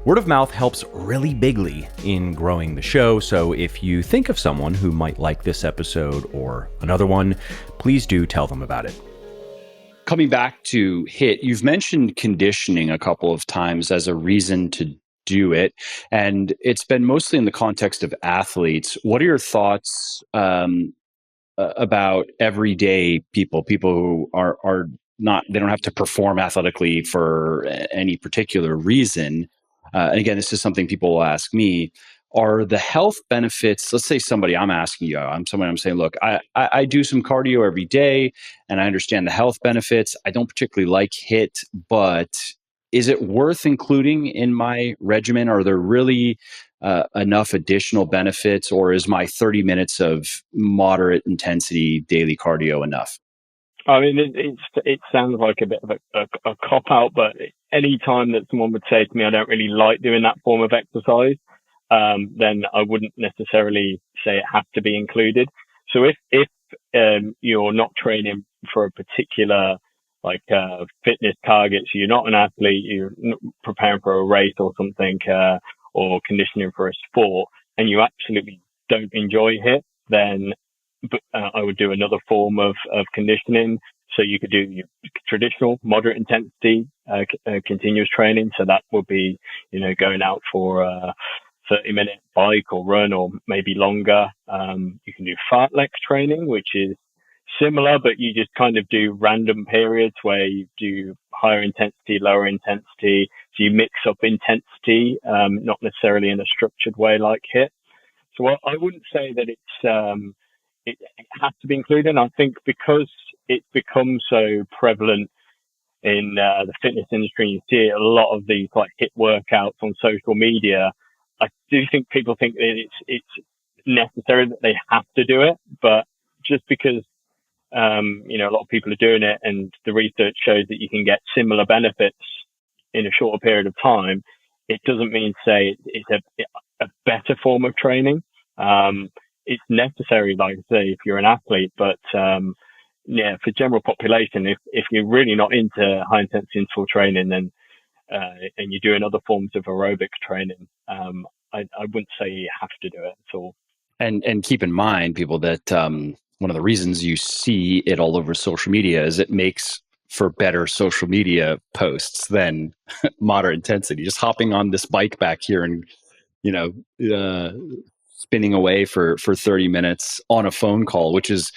Word of mouth helps really bigly in growing the show, so if you think of someone who might like this episode or another one, please do tell them about it. Coming back to HIIT, you've mentioned conditioning a couple of times as a reason to do it, and it's been mostly in the context of athletes. What are your thoughts about everyday people who are not, they don't have to perform athletically for any particular reason? And again, this is something people will ask me. Are the health benefits, let's say somebody, I'm asking you, I'm saying, look, I do some cardio every day and I understand the health benefits. I don't particularly like HIIT, but is it worth including in my regimen? Are there really enough additional benefits, or is my 30 minutes of moderate intensity daily cardio enough? I mean, it sounds like a bit of a cop out, but any time that someone would say to me, I don't really like doing that form of exercise, then I wouldn't necessarily say it has to be included. So if you're not training for a particular fitness target, so you're not an athlete, you're preparing for a race or something, or conditioning for a sport, and you absolutely don't enjoy HIIT, then I would do another form of conditioning. So you could do your traditional moderate intensity continuous training. So that would be, going out for a 30-minute bike or run, or maybe longer. You can do fartlek training, which is similar, but you just kind of do random periods where you do higher intensity, lower intensity. So you mix up intensity, not necessarily in a structured way like HIIT. So I wouldn't say that it has to be included. I think because it's become so prevalent in the fitness industry, you see a lot of these like HIIT workouts on social media. I do think people think that it's necessary that they have to do it, but just because a lot of people are doing it and the research shows that you can get similar benefits in a shorter period of time, it doesn't mean to say it's a better form of training. It's necessary, like I say, if you're an athlete, but for general population, if you're really not into high intensity interval training, then and you're doing other forms of aerobic training, I wouldn't say you have to do it at all. And keep in mind, people, that one of the reasons you see it all over social media is it makes for better social media posts than moderate intensity. Just hopping on this bike back here and spinning away for 30 minutes on a phone call, which is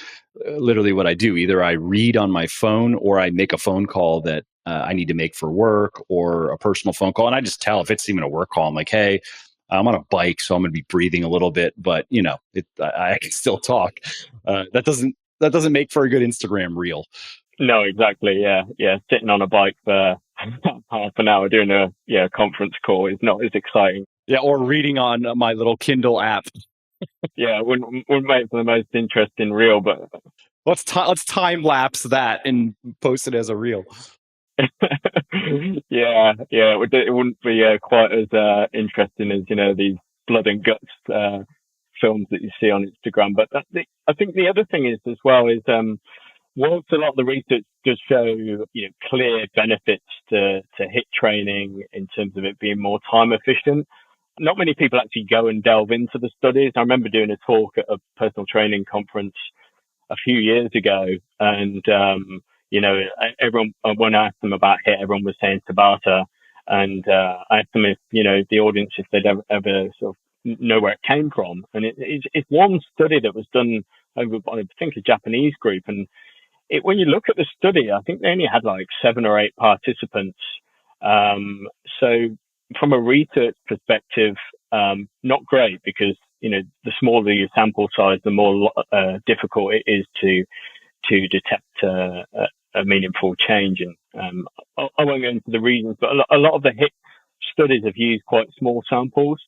literally what I do. Either I read on my phone or I make a phone call that I need to make for work, or a personal phone call. And I just tell if it's even a work call, I'm like, hey, I'm on a bike, so I'm going to be breathing a little bit, but I can still talk. That doesn't make for a good Instagram reel. No, exactly. Yeah. Sitting on a bike for half an hour doing a conference call is not as exciting. Yeah, or reading on my little Kindle app. Yeah, wouldn't make for the most interesting reel, but let's time lapse that and post it as a reel. It wouldn't be quite as interesting as these blood and guts films that you see on Instagram. But I think the other thing is as well is whilst a lot of the research does show clear benefits to HIIT training in terms of it being more time efficient, not many people actually go and delve into the studies. I remember doing a talk at a personal training conference a few years ago, and everyone, when I asked them about HIIT, everyone was saying Tabata, and I asked them if the audience, if they'd ever sort of know where it came from, and it's one study that was done over, I think, a Japanese group, and when you look at the study, I think they only had like 7 or 8 participants. So from a research perspective, not great, because the smaller your sample size, the more difficult it is to detect a meaningful change. And I won't go into the reasons, but a lot of the HIIT studies have used quite small samples.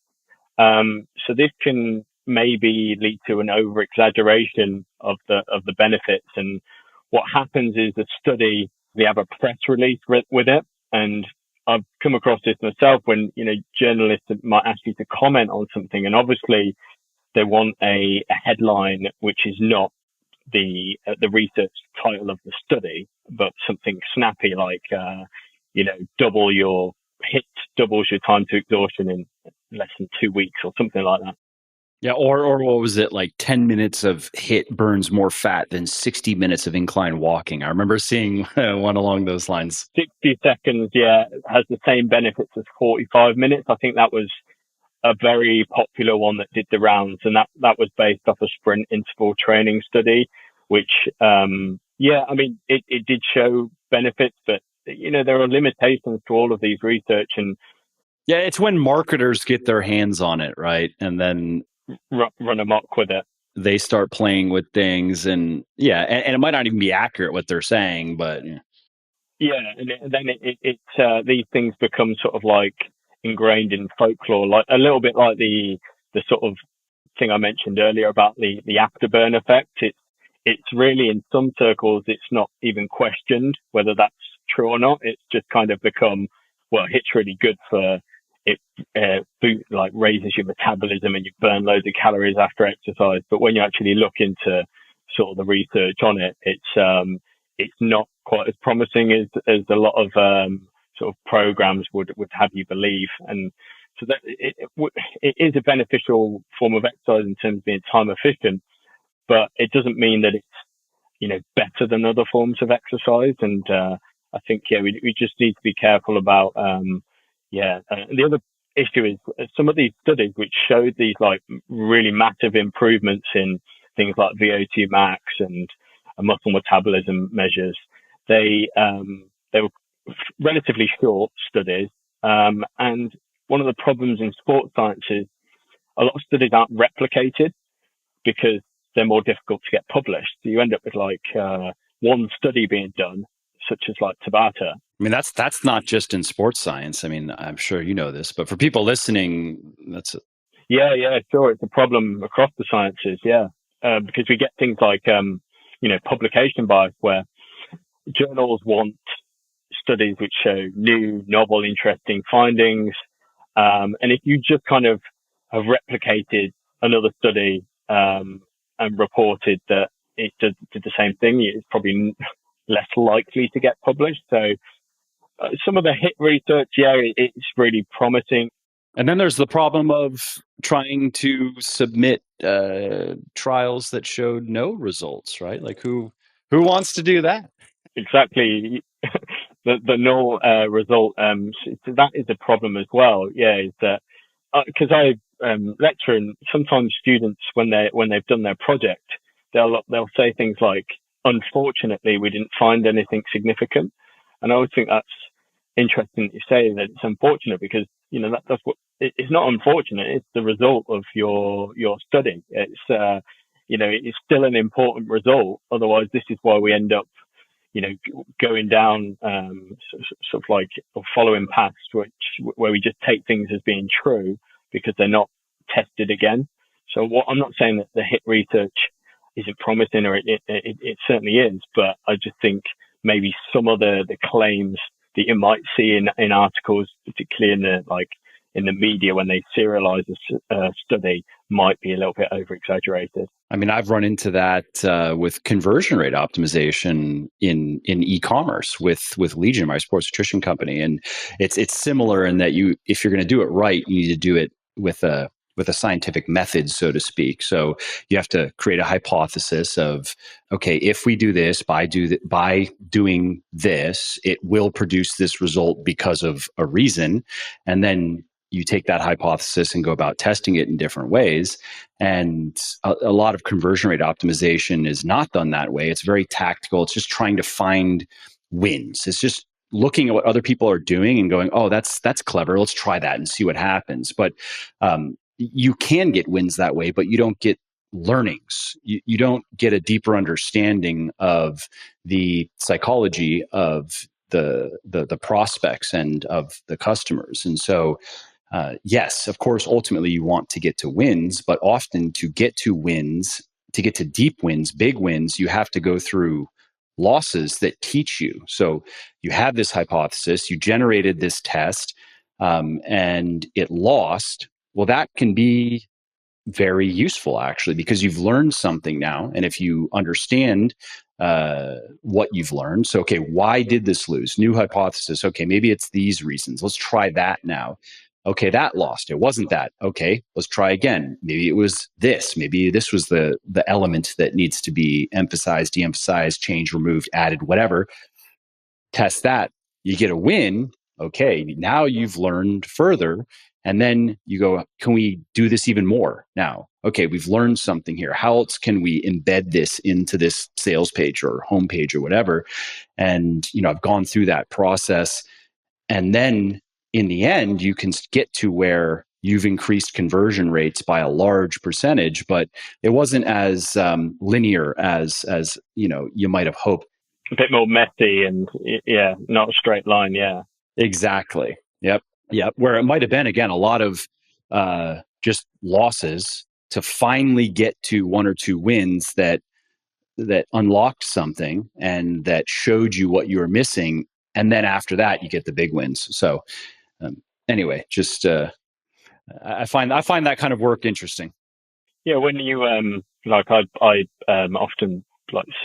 So this can maybe lead to an over exaggeration of the benefits. And what happens is the study, they have a press release with it. And I've come across this myself when, journalists might ask you to comment on something. And obviously they want a headline, which is not the research title of the study, but something snappy like, doubles your time to exhaustion in less than 2 weeks or something like that. Yeah, or what was it, like 10 minutes of HIIT burns more fat than 60 minutes of incline walking. I remember seeing one along those lines. 60 seconds, has the same benefits as 45 minutes. I think that was a very popular one that did the rounds, and that was based off a sprint interval training study, which, it did show benefits, but, there are limitations to all of these research. And yeah, it's when marketers get their hands on it, right? And then run amok with it. They start playing with things, and and it might not even be accurate what they're saying, but and then these things become sort of like ingrained in folklore, like a little bit like the sort of thing I mentioned earlier about the afterburn effect. It's really, in some circles, it's not even questioned whether that's true or not. It's just kind of become, well, HIIT's really good for it, like raises your metabolism and you burn loads of calories after exercise. But when you actually look into sort of the research on it, it's not quite as promising as a lot of sort of programs would have you believe. And so that it is a beneficial form of exercise in terms of being time efficient, but it doesn't mean that it's better than other forms of exercise. And I think we just need to be careful about the other issue is some of these studies which showed these like really massive improvements in things like VO2 max and muscle metabolism measures. They were relatively short studies, and one of the problems in sports science is a lot of studies aren't replicated because they're more difficult to get published. So you end up with like one study being done, such as like Tabata. I mean, that's not just in sports science. I mean, I'm sure you know this, but for people listening, that's it. Yeah, sure. It's a problem across the sciences. Because we get things like publication bias, where journals want studies which show new, novel, interesting findings. And if you just kind of have replicated another study and reported that it did the same thing, it's probably less likely to get published. So some of the HIIT research, it's really promising. And then there's the problem of trying to submit trials that showed no results, right? Like who wants to do that? Exactly. the null result. So that is a problem as well. Is that because I lecture, and sometimes students, when they've done their project, they'll say things like, "Unfortunately, we didn't find anything significant." And I always think that's interesting that you say that it's unfortunate, because that's what it's not unfortunate. It's the result of your study. It's it's still an important result. Otherwise, this is why we end up going down sort of like following paths where we just take things as being true because they're not tested again. So I'm not saying that the HIIT research isn't promising, or it certainly is, but I just think maybe some of the claims that you might see in articles, particularly in the media when they serialize a study, might be a little bit over exaggerated. I mean, I've run into that with conversion rate optimization in e-commerce with Legion, my sports nutrition company, and it's similar in that if you're going to do it right, you need to do it with a scientific method, so to speak. So you have to create a hypothesis of, okay, if we do this by doing this, it will produce this result because of a reason, and then you take that hypothesis and go about testing it in different ways. And a lot of conversion rate optimization is not done that way. It's very tactical. It's just trying to find wins. It's just looking at what other people are doing and going, oh, that's clever. Let's try that and see what happens. But you can get wins that way, but you don't get learnings. You don't get a deeper understanding of the psychology of the prospects and of the customers. And so yes, of course, ultimately you want to get to wins, but often to get to wins, to get to deep wins, big wins, you have to go through losses that teach you. So you have this hypothesis, you generated this test, and it lost. Well, that can be very useful actually, because you've learned something now. And if you understand what you've learned, so, okay, why did this lose? New hypothesis. Okay, maybe it's these reasons. Let's try that now. Okay, that lost. It wasn't that. Okay, let's try again. Maybe it was this. Maybe this was the element that needs to be emphasized, de-emphasized, changed, removed, added, whatever. Test that. You get a win. Okay, now you've learned further. And then you go, can we do this even more now? Okay, we've learned something here. How else can we embed this into this sales page or homepage or whatever? And, I've gone through that process. And then in the end, you can get to where you've increased conversion rates by a large percentage, but it wasn't as linear as you might have hoped. A bit more messy and not a straight line. Yeah, exactly. Yep. Where it might have been, again, a lot of just losses to finally get to one or two wins that unlocked something and that showed you what you were missing. And then after that, you get the big wins. So anyway, just I find that kind of work interesting. Yeah, when you I often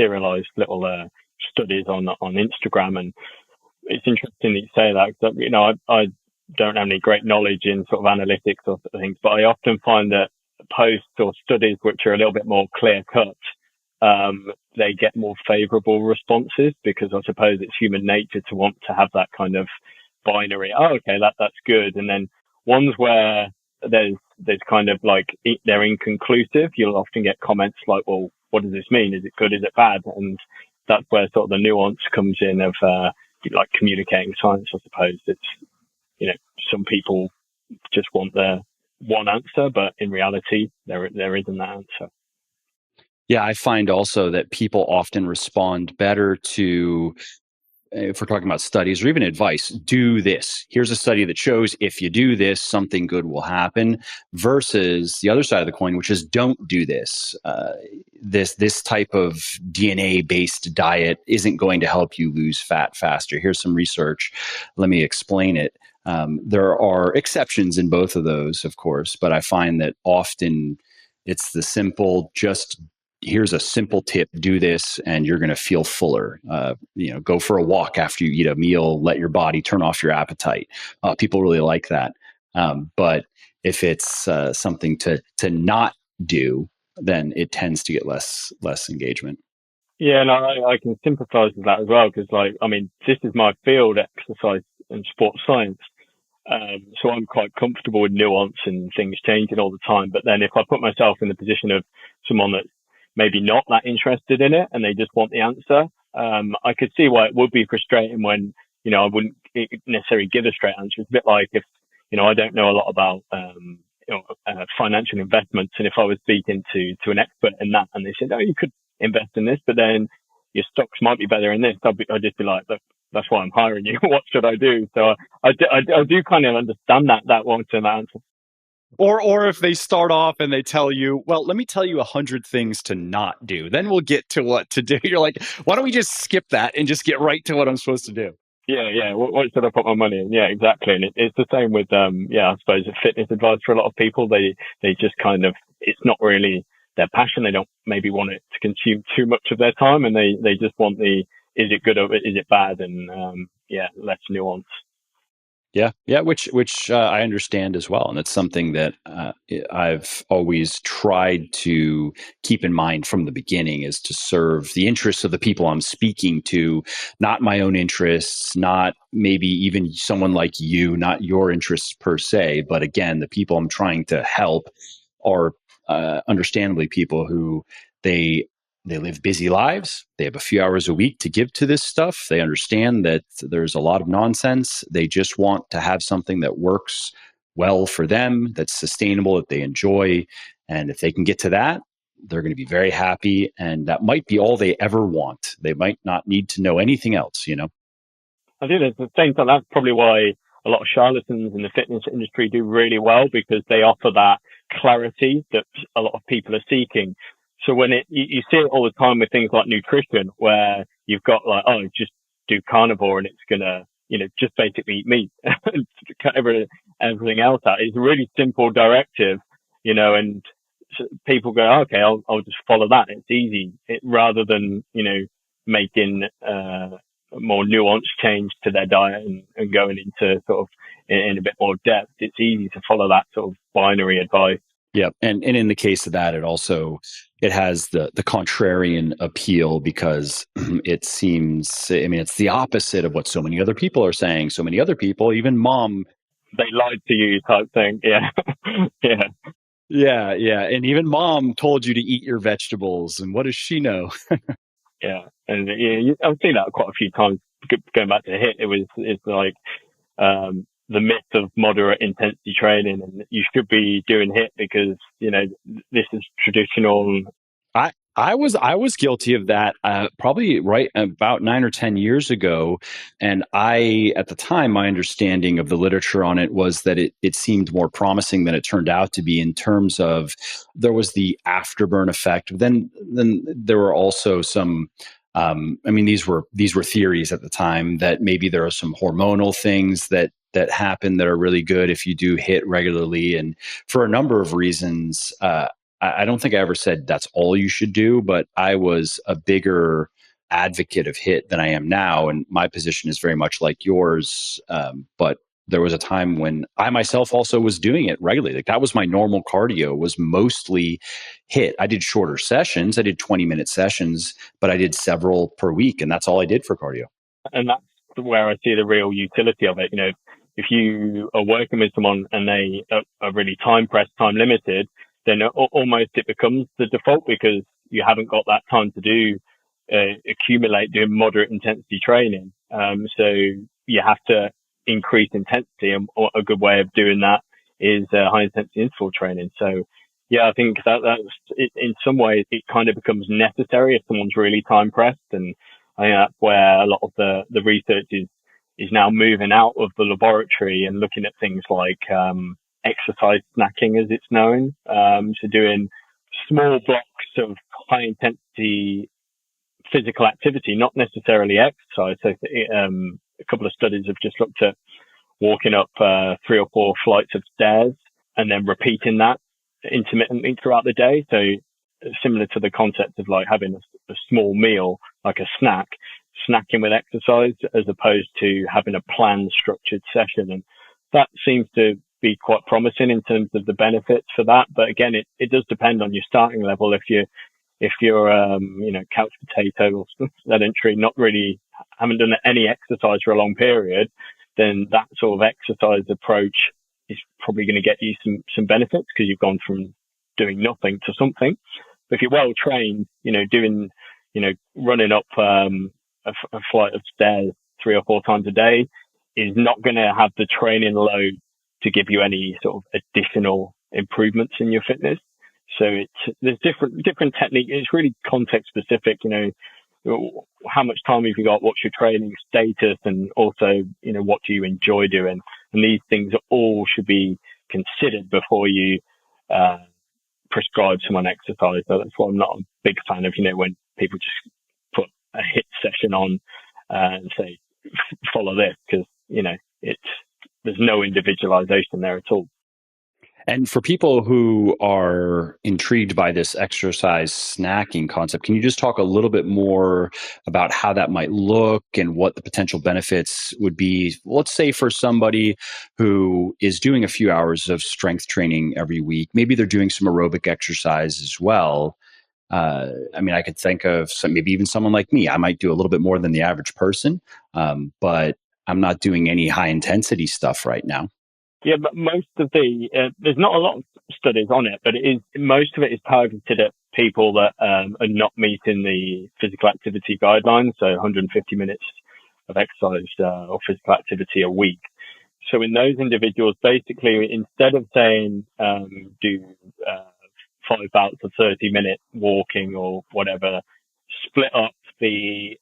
serialize little studies on Instagram, and it's interesting that you say that, because I don't have any great knowledge in sort of analytics or things, but I often find that posts or studies which are a little bit more clear cut, they get more favorable responses, because I suppose it's human nature to want to have that kind of binary. Oh, okay, that's good. And then ones where there's kind of they're inconclusive, you'll often get comments like, well, what does this mean? Is it good? Is it bad? And that's where sort of the nuance comes in of communicating science, I suppose. It's, some people just want the one answer, but in reality, there isn't that answer. Yeah, I find also that people often respond better to, if we're talking about studies or even advice, do this. Here's a study that shows if you do this, something good will happen, versus the other side of the coin, which is don't do this. This type of DNA-based diet isn't going to help you lose fat faster. Here's some research. Let me explain it. There are exceptions in both of those, of course, but I find that often it's the simple, just here's a simple tip, do this and you're going to feel fuller. Go for a walk after you eat a meal, let your body turn off your appetite. People really like that. But if it's something to not do, then it tends to get less engagement. Yeah, and I can sympathize with that as well, because this is my field, exercise and sports science. So I'm quite comfortable with nuance and things changing all the time. But then if I put myself in the position of someone that's maybe not that interested in it and they just want the answer, I could see why it would be frustrating when, I wouldn't necessarily give a straight answer. It's a bit like if, I don't know a lot about, financial investments. And if I was speaking to an expert in that and they said, oh, you could invest in this, but then your stocks might be better in this, I'd just be like, look, that's why I'm hiring you. What should I do? So I do kind of understand that long-term answer. Or if they start off and they tell you, well, let me tell you 100 things to not do, then we'll get to what to do. You're like, why don't we just skip that and just get right to what I'm supposed to do? Yeah. What should I put my money in? Yeah, exactly. And it's the same with, I suppose fitness advice for a lot of people. They just kind of, it's not really their passion. They don't maybe want it to consume too much of their time, and they just want is it good or is it bad? And, less nuance. Yeah, which I understand as well, and it's something that I've always tried to keep in mind from the beginning, is to serve the interests of the people I'm speaking to, not my own interests, not maybe even someone like you, not your interests per se, but again, the people I'm trying to help are understandably people who they they live busy lives. They have a few hours a week to give to this stuff. They understand that there's a lot of nonsense. They just want to have something that works well for them, that's sustainable, that they enjoy. And if they can get to that, they're going to be very happy. And that might be all they ever want. They might not need to know anything else, you know? I think at the same time, that's probably why a lot of charlatans in the fitness industry do really well, because they offer that clarity that a lot of people are seeking. So when you see it all the time with things like nutrition, where you've got like, oh, just do carnivore and it's gonna, just basically eat meat and cut everything else out. It's a really simple directive, and people go, okay, I'll just follow that. It's easy, rather than, making, a more nuanced change to their diet and going into sort of in a bit more depth. It's easy to follow that sort of binary advice. Yeah, and in the case of that, it has the contrarian appeal, because it seems, I mean, it's the opposite of what so many other people are saying. So many other people, even mom. They lied to you type thing. Yeah. Yeah. Yeah, and even mom told you to eat your vegetables, and what does she know? Yeah. And I've seen that quite a few times. Going back to HIIT, it's like, the myth of moderate intensity training, and you should be doing HIIT because, this is traditional. I was guilty of that, probably right about 9 or 10 years ago, and at the time, my understanding of the literature on it was that it seemed more promising than it turned out to be, in terms of there was the afterburn effect. Then there were also some. I mean, these were theories at the time, that maybe there are some hormonal things that happen that are really good if you do HIIT regularly, and for a number of reasons. I don't think I ever said that's all you should do, but I was a bigger advocate of HIIT than I am now. And my position is very much like yours. But there was a time when I myself also was doing it regularly. Like, that was my normal cardio, was mostly HIIT. I did shorter sessions. I did 20-minute sessions, but I did several per week. And that's all I did for cardio. And that's where I see the real utility of it. If you are working with someone and they are really time pressed, time limited, then almost it becomes the default, because you haven't got that time to accumulate doing moderate intensity training. So you have to increase intensity, and a good way of doing that is high intensity interval training. So yeah, I think that's in some ways it kind of becomes necessary if someone's really time pressed, and I think that's where a lot of the research is now moving out of the laboratory and looking at things like exercise snacking, as it's known. So doing small blocks of high intensity physical activity, not necessarily exercise. So a couple of studies have just looked at walking up 3 or 4 flights of stairs and then repeating that intermittently throughout the day. So similar to the concept of like having a small meal, like a snacking with exercise, as opposed to having a planned, structured session. And that seems to be quite promising in terms of the benefits for that. But again, it does depend on your starting level. If you're couch potato or sedentary, not really, haven't done any exercise for a long period, then that sort of exercise approach is probably going to get you some benefits, because you've gone from doing nothing to something. But if you're well trained, doing, running up a flight of stairs 3 or 4 times a day is not going to have the training load to give you any sort of additional improvements in your fitness. So there's different technique. It's really context specific, how much time have you got? What's your training status? And also, what do you enjoy doing? And these things all should be considered before you, prescribe someone exercise. So that's why I'm not a big fan of, when people just put a HIIT session on, and say, follow this, because, there's no individualization there at all. And for people who are intrigued by this exercise snacking concept, can you just talk a little bit more about how that might look and what the potential benefits would be? Let's say for somebody who is doing a few hours of strength training every week, maybe they're doing some aerobic exercise as well. I could think of maybe even someone like me. I might do a little bit more than the average person, but I'm not doing any high intensity stuff right now. Yeah, but most of there's not a lot of studies on it, but most of it is targeted at people that are not meeting the physical activity guidelines, so 150 minutes of exercise or physical activity a week. So in those individuals, basically, instead of saying do 5 bouts of 30-minute walking or whatever, split up the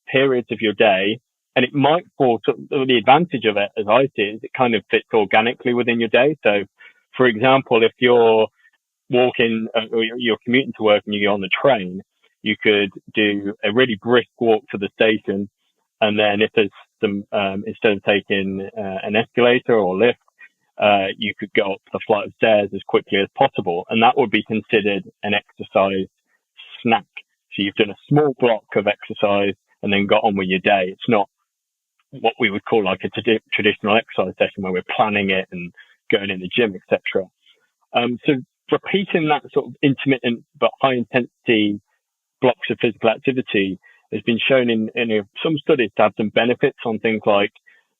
periods of your day. And it might fall, the advantage of it, as I see it, is it kind of fits organically within your day. So, for example, if you're walking or you're commuting to work and you're on the train, you could do a really brisk walk to the station. And then if there's some, instead of taking an escalator or lift, you could go up the flight of stairs as quickly as possible. And that would be considered an exercise snack. So you've done a small block of exercise and then got on with your day. It's not what we would call like a traditional exercise session where we're planning it and going in the gym, etc. So repeating that sort of intermittent but high intensity blocks of physical activity has been shown in some studies to have some benefits on things like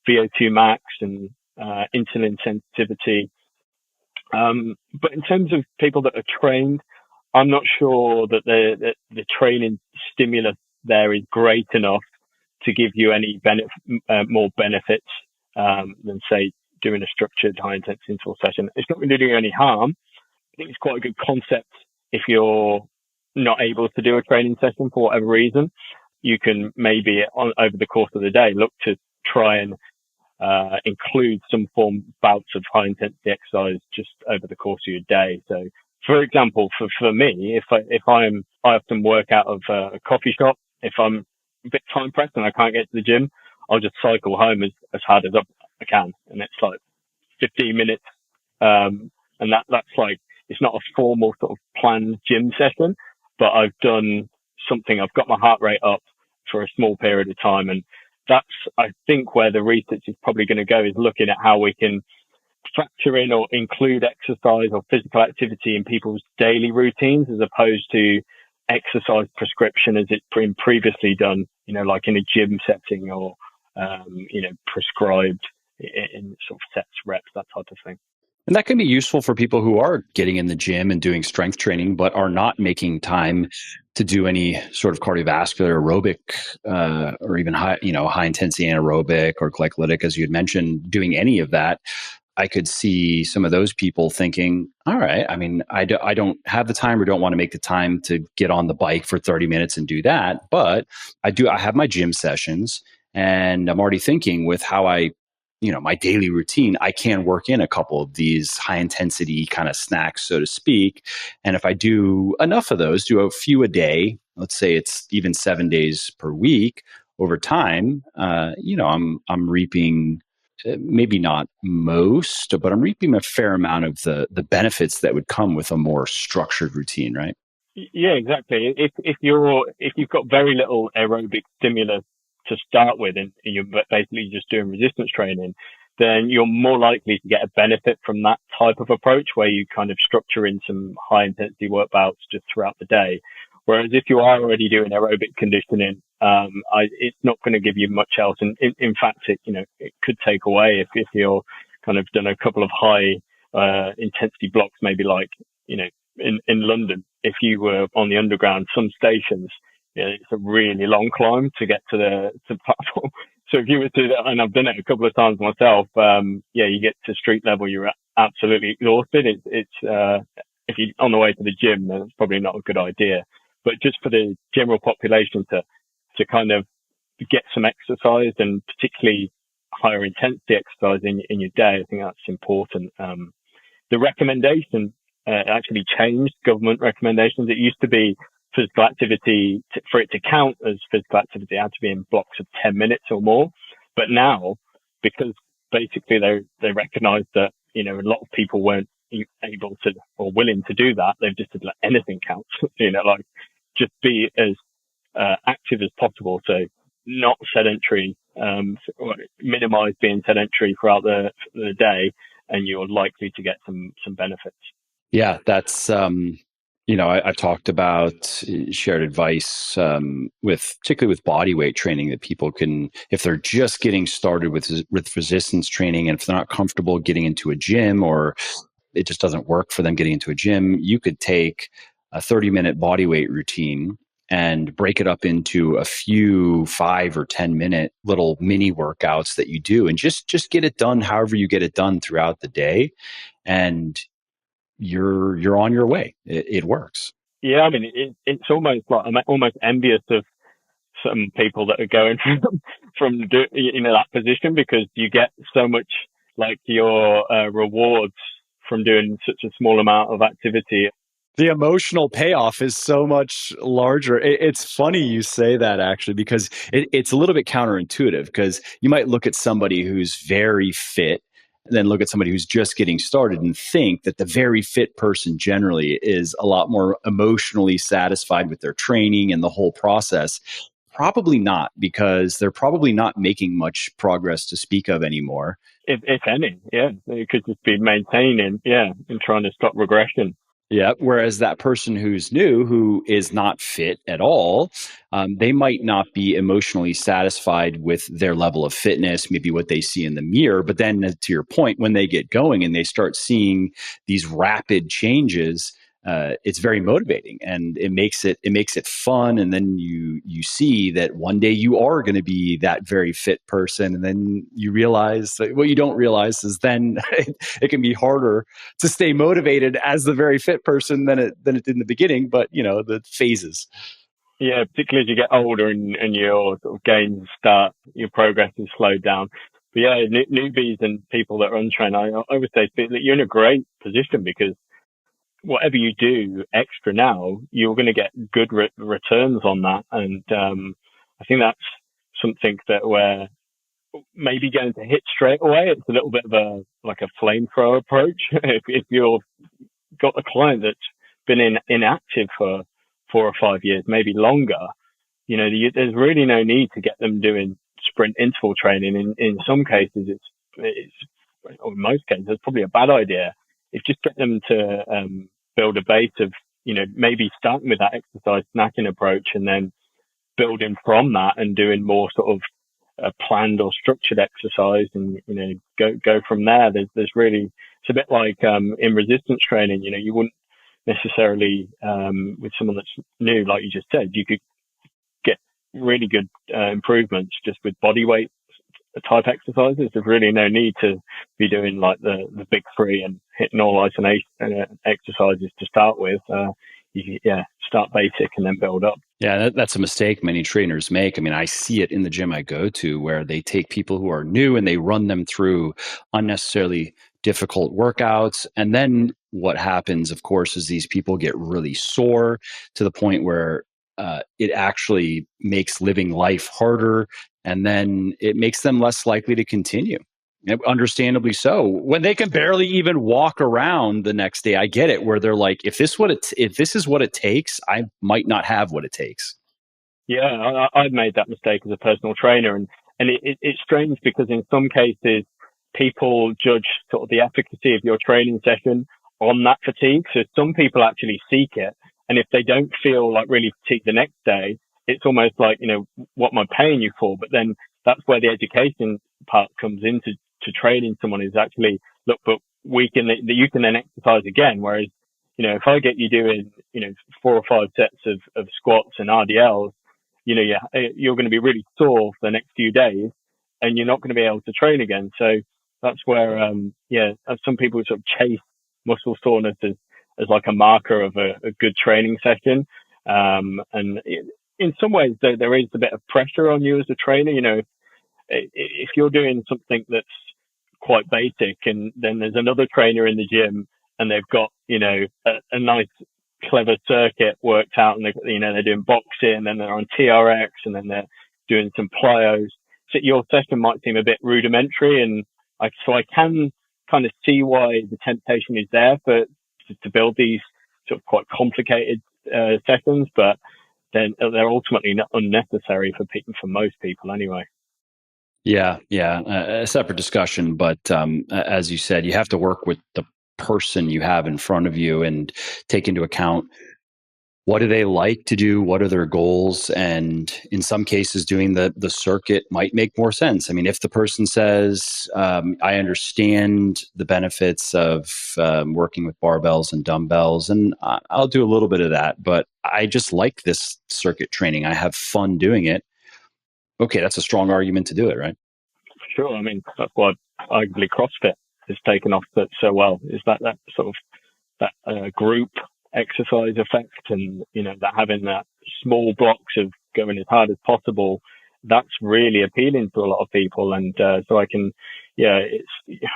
VO2 max and insulin sensitivity. But in terms of people that are trained, I'm not sure that the training stimulus there is great enough to give you any more benefits than, say, doing a structured high-intensity interval session. It's not really doing any harm. I think it's quite a good concept if you're not able to do a training session for whatever reason. You can maybe, over the course of the day, look to try and include some form bouts of high-intensity exercise just over the course of your day. So, for example, for me, I often work out of a coffee shop. If I'm a bit time pressed and I can't get to the gym, I'll just cycle home as hard as I can. And it's like 15 minutes. And that's like, it's not a formal sort of planned gym session, but I've done something. I've got my heart rate up for a small period of time. And that's, I think, where the research is probably going to go, is looking at how we can factor in or include exercise or physical activity in people's daily routines, as opposed to exercise prescription as it's been previously done, like in a gym setting or, prescribed in sort of sets, reps, that type of thing. And that can be useful for people who are getting in the gym and doing strength training, but are not making time to do any sort of cardiovascular aerobic or even high intensity anaerobic or glycolytic, as you had mentioned, doing any of that. I could see some of those people thinking, all right, I don't have the time or don't want to make the time to get on the bike for 30 minutes and do that. But I have my gym sessions, and I'm already thinking with how my daily routine, I can work in a couple of these high intensity kind of snacks, so to speak. And if I do enough of those, do a few a day, let's say it's even 7 days per week, over time, I'm reaping, maybe not most, but I'm reaping a fair amount of the benefits that would come with a more structured routine, right? Yeah, exactly. If you've got very little aerobic stimulus to start with, and you're basically just doing resistance training, then you're more likely to get a benefit from that type of approach, where you kind of structure in some high intensity work bouts just throughout the day. Whereas if you are already doing aerobic conditioning, it's not going to give you much else. And in fact, it could take away if you're kind of done a couple of high intensity blocks, maybe like, in London, if you were on the underground, some stations, it's a really long climb to get to the platform. So if you were to, and I've done it a couple of times myself, you get to street level, you're absolutely exhausted. If you're on the way to the gym, then it's probably not a good idea. But just for the general population to kind of get some exercise, and particularly higher intensity exercise in your day, I think that's important. The recommendation actually changed, government recommendations. It used to be physical activity, for it to count as physical activity, it had to be in blocks of 10 minutes or more. But now, because basically they recognize that, a lot of people weren't able to or willing to do that, they've just said, like, anything counts, like just be as active as possible. So not sedentary, minimize being sedentary throughout the day, and you're likely to get some benefits. Yeah, that's I've talked about shared advice particularly with body weight training, that people can, if they're just getting started with resistance training, and if they're not comfortable getting into a gym, or it just doesn't work for them getting into a gym, you could take a 30-minute body weight routine and break it up into a few 5 or 10-minute little mini workouts that you do, and just get it done however you get it done throughout the day, and you're on your way. It works. Yeah, I mean, it's almost like I'm almost envious of some people that are going from that position, because you get so much, like, your rewards from doing such a small amount of activity. The emotional payoff is so much larger. It's funny you say that, actually, because it's a little bit counterintuitive, because you might look at somebody who's very fit and then look at somebody who's just getting started and think that the very fit person generally is a lot more emotionally satisfied with their training and the whole process. Probably not, because they're probably not making much progress to speak of anymore. If any, yeah. It could just be maintaining, and trying to stop regression. Yeah. Whereas that person who's new, who is not fit at all, they might not be emotionally satisfied with their level of fitness, maybe what they see in the mirror. But then, to your point, when they get going and they start seeing these rapid changes, it's very motivating, and it makes it fun. And then you see that one day you are going to be that very fit person, and then you realize that what you don't realize is then it can be harder to stay motivated as the very fit person than it did in the beginning. But the phases. Yeah, particularly as you get older and your sort of gains start, your progress is slowed down. But yeah, newbies and people that are untrained, I would say that you're in a great position, because whatever you do extra now, you're going to get good returns on that. And I think that's something that we're maybe going to HIIT straight away. It's a little bit of a flamethrower approach. if you've got a client that's been inactive for 4 or 5 years, maybe longer, there's really no need to get them doing sprint interval training. In some cases, or in most cases, it's probably a bad idea. It's just get them to build a base of, maybe starting with that exercise snacking approach, and then building from that and doing more sort of planned or structured exercise, and, go from there. There's really, it's a bit like in resistance training, you wouldn't necessarily, with someone that's new, like you just said, you could get really good improvements just with body weight type exercises. There's really no need to be doing like the big three and hitting all isolation exercises to start with. Start basic and then build up. Yeah, that's a mistake many trainers make. I mean, I see it in the gym I go to, where they take people who are new and they run them through unnecessarily difficult workouts. And then what happens, of course, is these people get really sore to the point where it actually makes living life harder, and then it makes them less likely to continue. Understandably so, when they can barely even walk around the next day. I get it, where they're like, if this is what it takes, I might not have what it takes. Yeah, I've made that mistake as a personal trainer, and it's strange, because in some cases people judge sort of the efficacy of your training session on that fatigue. So some people actually seek it, and if they don't feel like really fatigued the next day, it's almost like, what am I paying you for? But then that's where the education part comes into training someone, is actually, look, but you can then exercise again. Whereas, if I get you doing, 4 or 5 sets of squats and RDLs, you're going to be really sore for the next few days, and you're not going to be able to train again. So that's where, some people sort of chase muscle soreness as like a marker of a good training session. And in some ways, there is a bit of pressure on you as a trainer. If you're doing something that's quite basic, and then there's another trainer in the gym and they've got, a nice clever circuit worked out, and they're doing boxing, and then they're on TRX, and then they're doing some plyos. your session might seem a bit rudimentary, and so I can kind of see why the temptation is there to build these sort of quite complicated sessions, but then they're ultimately not unnecessary for most people anyway. Yeah, a separate discussion, but as you said, you have to work with the person you have in front of you and take into account what do they like to do, what are their goals, and in some cases, doing the circuit might make more sense. I mean, if the person says, "I understand the benefits of working with barbells and dumbbells, and I'll do a little bit of that, but I just like this circuit training. I have fun doing it." Okay, that's a strong argument to do it, right? Sure. I mean, that's why arguably CrossFit has taken off so well, is that sort of that group exercise effect, and that having that small blocks of going as hard as possible, that's really appealing to a lot of people. And so I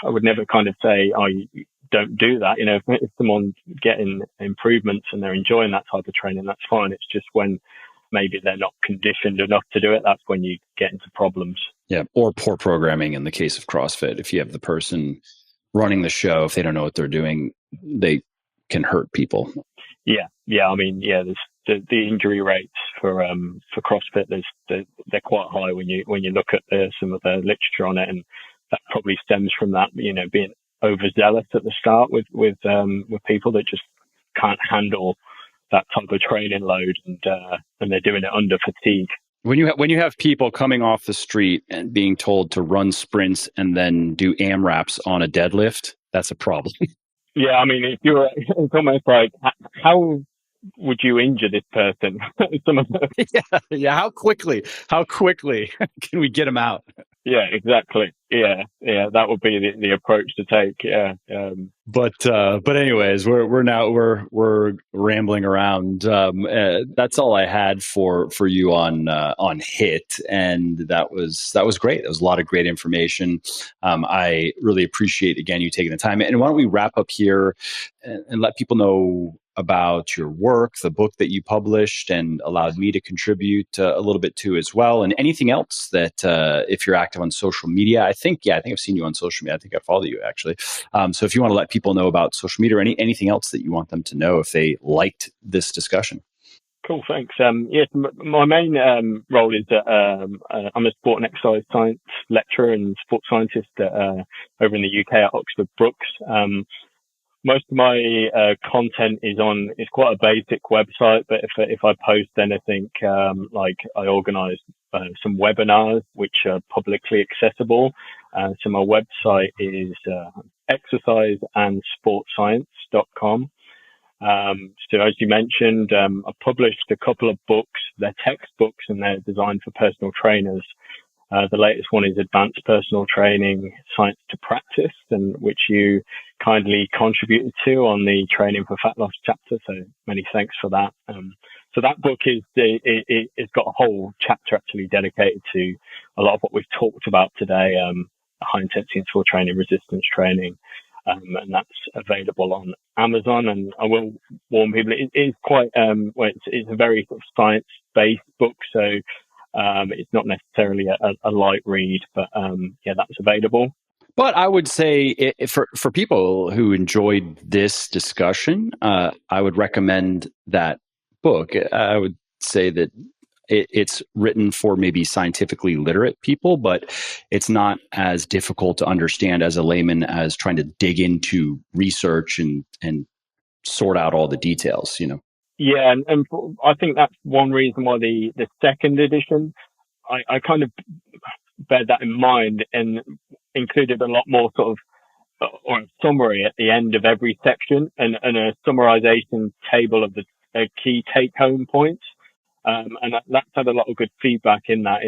would never kind of say, oh, you don't do that. If someone's getting improvements and they're enjoying that type of training, that's fine. It's just when maybe they're not conditioned enough to do it, that's when you get into problems. Yeah, or poor programming in the case of CrossFit. If you have the person running the show, if they don't know what they're doing, they can hurt people. Yeah. I mean, there's the injury rates for CrossFit. They're quite high when you look at some of the literature on it, and that probably stems from that, being overzealous at the start with people that just can't handle that type of training load, and they're doing it under fatigue. When you have people coming off the street and being told to run sprints and then do AMRAPs on a deadlift, that's a problem. Yeah, I mean, it's almost like, how would you injure this person? Yeah. How quickly can we get them out? Yeah, exactly. Yeah. That would be the approach to take. Yeah. But anyways, we're rambling around. That's all I had for you on HIIT, and that was great. That was a lot of great information. I really appreciate again you taking the time. And why don't we wrap up here and let people know about your work, the book that you published and allowed me to contribute a little bit to as well, and anything else that if you're active on social media. I think I've seen you on social media. I think I follow you actually. So if you want to let people know about social media or anything else that you want them to know if they liked this discussion. Cool, thanks. Yes, my main role is that I'm a sport and exercise science lecturer and sports scientist over in the UK at Oxford Brookes. Most of my content is quite a basic website, but if I post anything, like I organise some webinars which are publicly accessible. So my website is exerciseandsportscience.com. So as you mentioned, I published a couple of books. They're textbooks and they're designed for personal trainers. The latest one is Advanced Personal Training, Science to Practice, and which you kindly contributed to on the Training for Fat Loss chapter. So many thanks for that. So that book it's got a whole chapter actually dedicated to a lot of what we've talked about today, high intensity interval training, resistance training. And that's available on Amazon. And I will warn people, it is quite, it's a very sort of science-based book. So it's not necessarily a light read, but that's available. But I would say for people who enjoyed this discussion, I would recommend that book. I would say that it's written for maybe scientifically literate people, but it's not as difficult to understand as a layman as trying to dig into research and sort out all the details, Yeah, and I think that's one reason why the second edition, I kind of bear that in mind and included a lot more sort of or a summary at the end of every section and a summarization table of the key take-home points. And that's had a lot of good feedback in that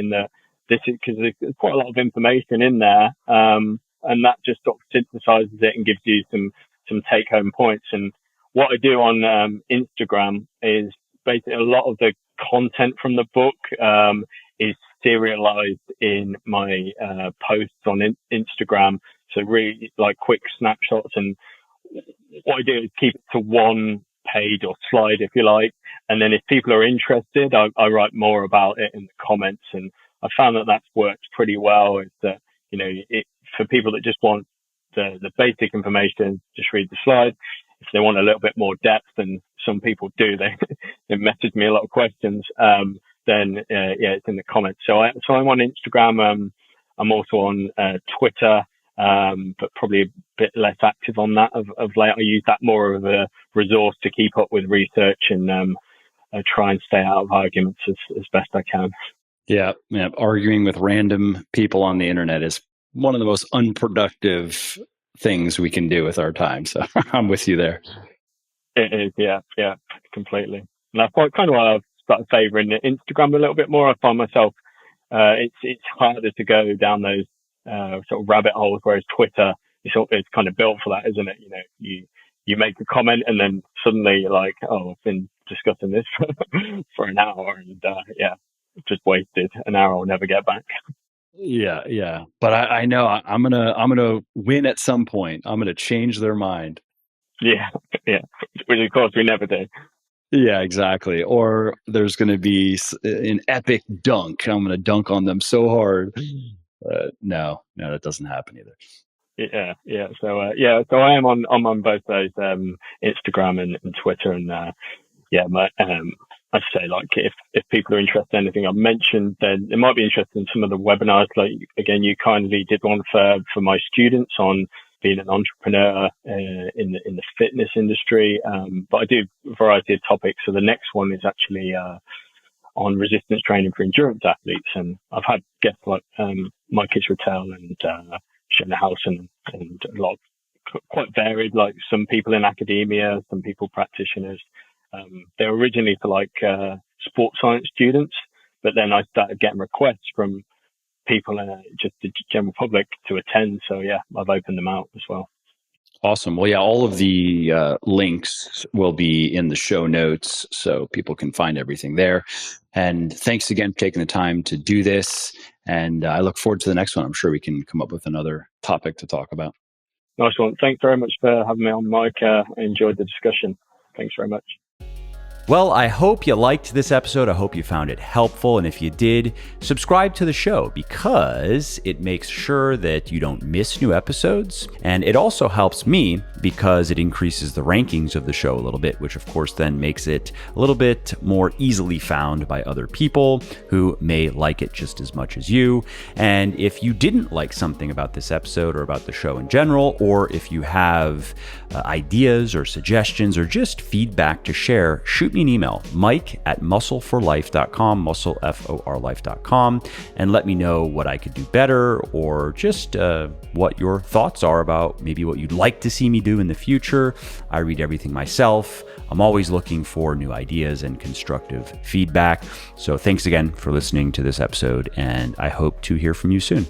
this is because there's quite a lot of information in there, and that just sort of synthesizes it and gives you some take-home points. And what I do on Instagram is basically a lot of the content from the book is serialized in my posts on Instagram. So really like quick snapshots. And what I do is keep it to one page or slide, if you like. And then if people are interested, I write more about it in the comments. And I found that that's worked pretty well. Is that, for people that just want the basic information, just read the slides. If they want a little bit more depth, and some people do, they message me a lot of questions. Then it's in the comments. So I'm on Instagram. I'm also on Twitter, but probably a bit less active on that of late. I use that more of a resource to keep up with research and try and stay out of arguments as best I can. Yeah. Arguing with random people on the internet is one of the most unproductive things we can do with our time. So I'm with you there. It is, yeah, completely. And that's kind of why I've started favouring Instagram a little bit more. I find myself, it's harder to go down those sort of rabbit holes, whereas Twitter it's kind of built for that, isn't it? You make a comment and then suddenly you're like, oh, I've been discussing this for an hour, and just wasted an hour I'll never get back. Yeah. But I know I'm gonna win at some point. I'm gonna change their mind. Yeah. Which of course we never do. Yeah, exactly. Or there's gonna be an epic dunk. I'm gonna dunk on them so hard. No, that doesn't happen either. Yeah. So I am on both those, Instagram and Twitter, and I'd say, like, if people are interested in anything I've mentioned, then they might be interested in some of the webinars. Like, again, you kindly did one for my students on being an entrepreneur in the fitness industry. But I do a variety of topics. So the next one is actually on resistance training for endurance athletes, and I've had guests like Mike Israel and Shona House and a lot of quite varied, like some people in academia, some people practitioners. They were originally for like sports science students, but then I started getting requests from people just the general public to attend. So I've opened them out as well. Awesome. Well, all of the links will be in the show notes, so people can find everything there. And thanks again for taking the time to do this. And I look forward to the next one. I'm sure we can come up with another topic to talk about. Nice one. Thanks very much for having me on, Mike. I enjoyed the discussion. Thanks very much. Well, I hope you liked this episode. I hope you found it helpful. And if you did, subscribe to the show, because it makes sure that you don't miss new episodes. And it also helps me because it increases the rankings of the show a little bit, which of course then makes it a little bit more easily found by other people who may like it just as much as you. And if you didn't like something about this episode or about the show in general, or if you have ideas or suggestions or just feedback to share, shoot me an email, mike@muscleforlife.com, muscleforlife.com, and let me know what I could do better, or just what your thoughts are about maybe what you'd like to see me do in the future. I read everything myself. I'm always looking for new ideas and constructive feedback. So thanks again for listening to this episode, and I hope to hear from you soon.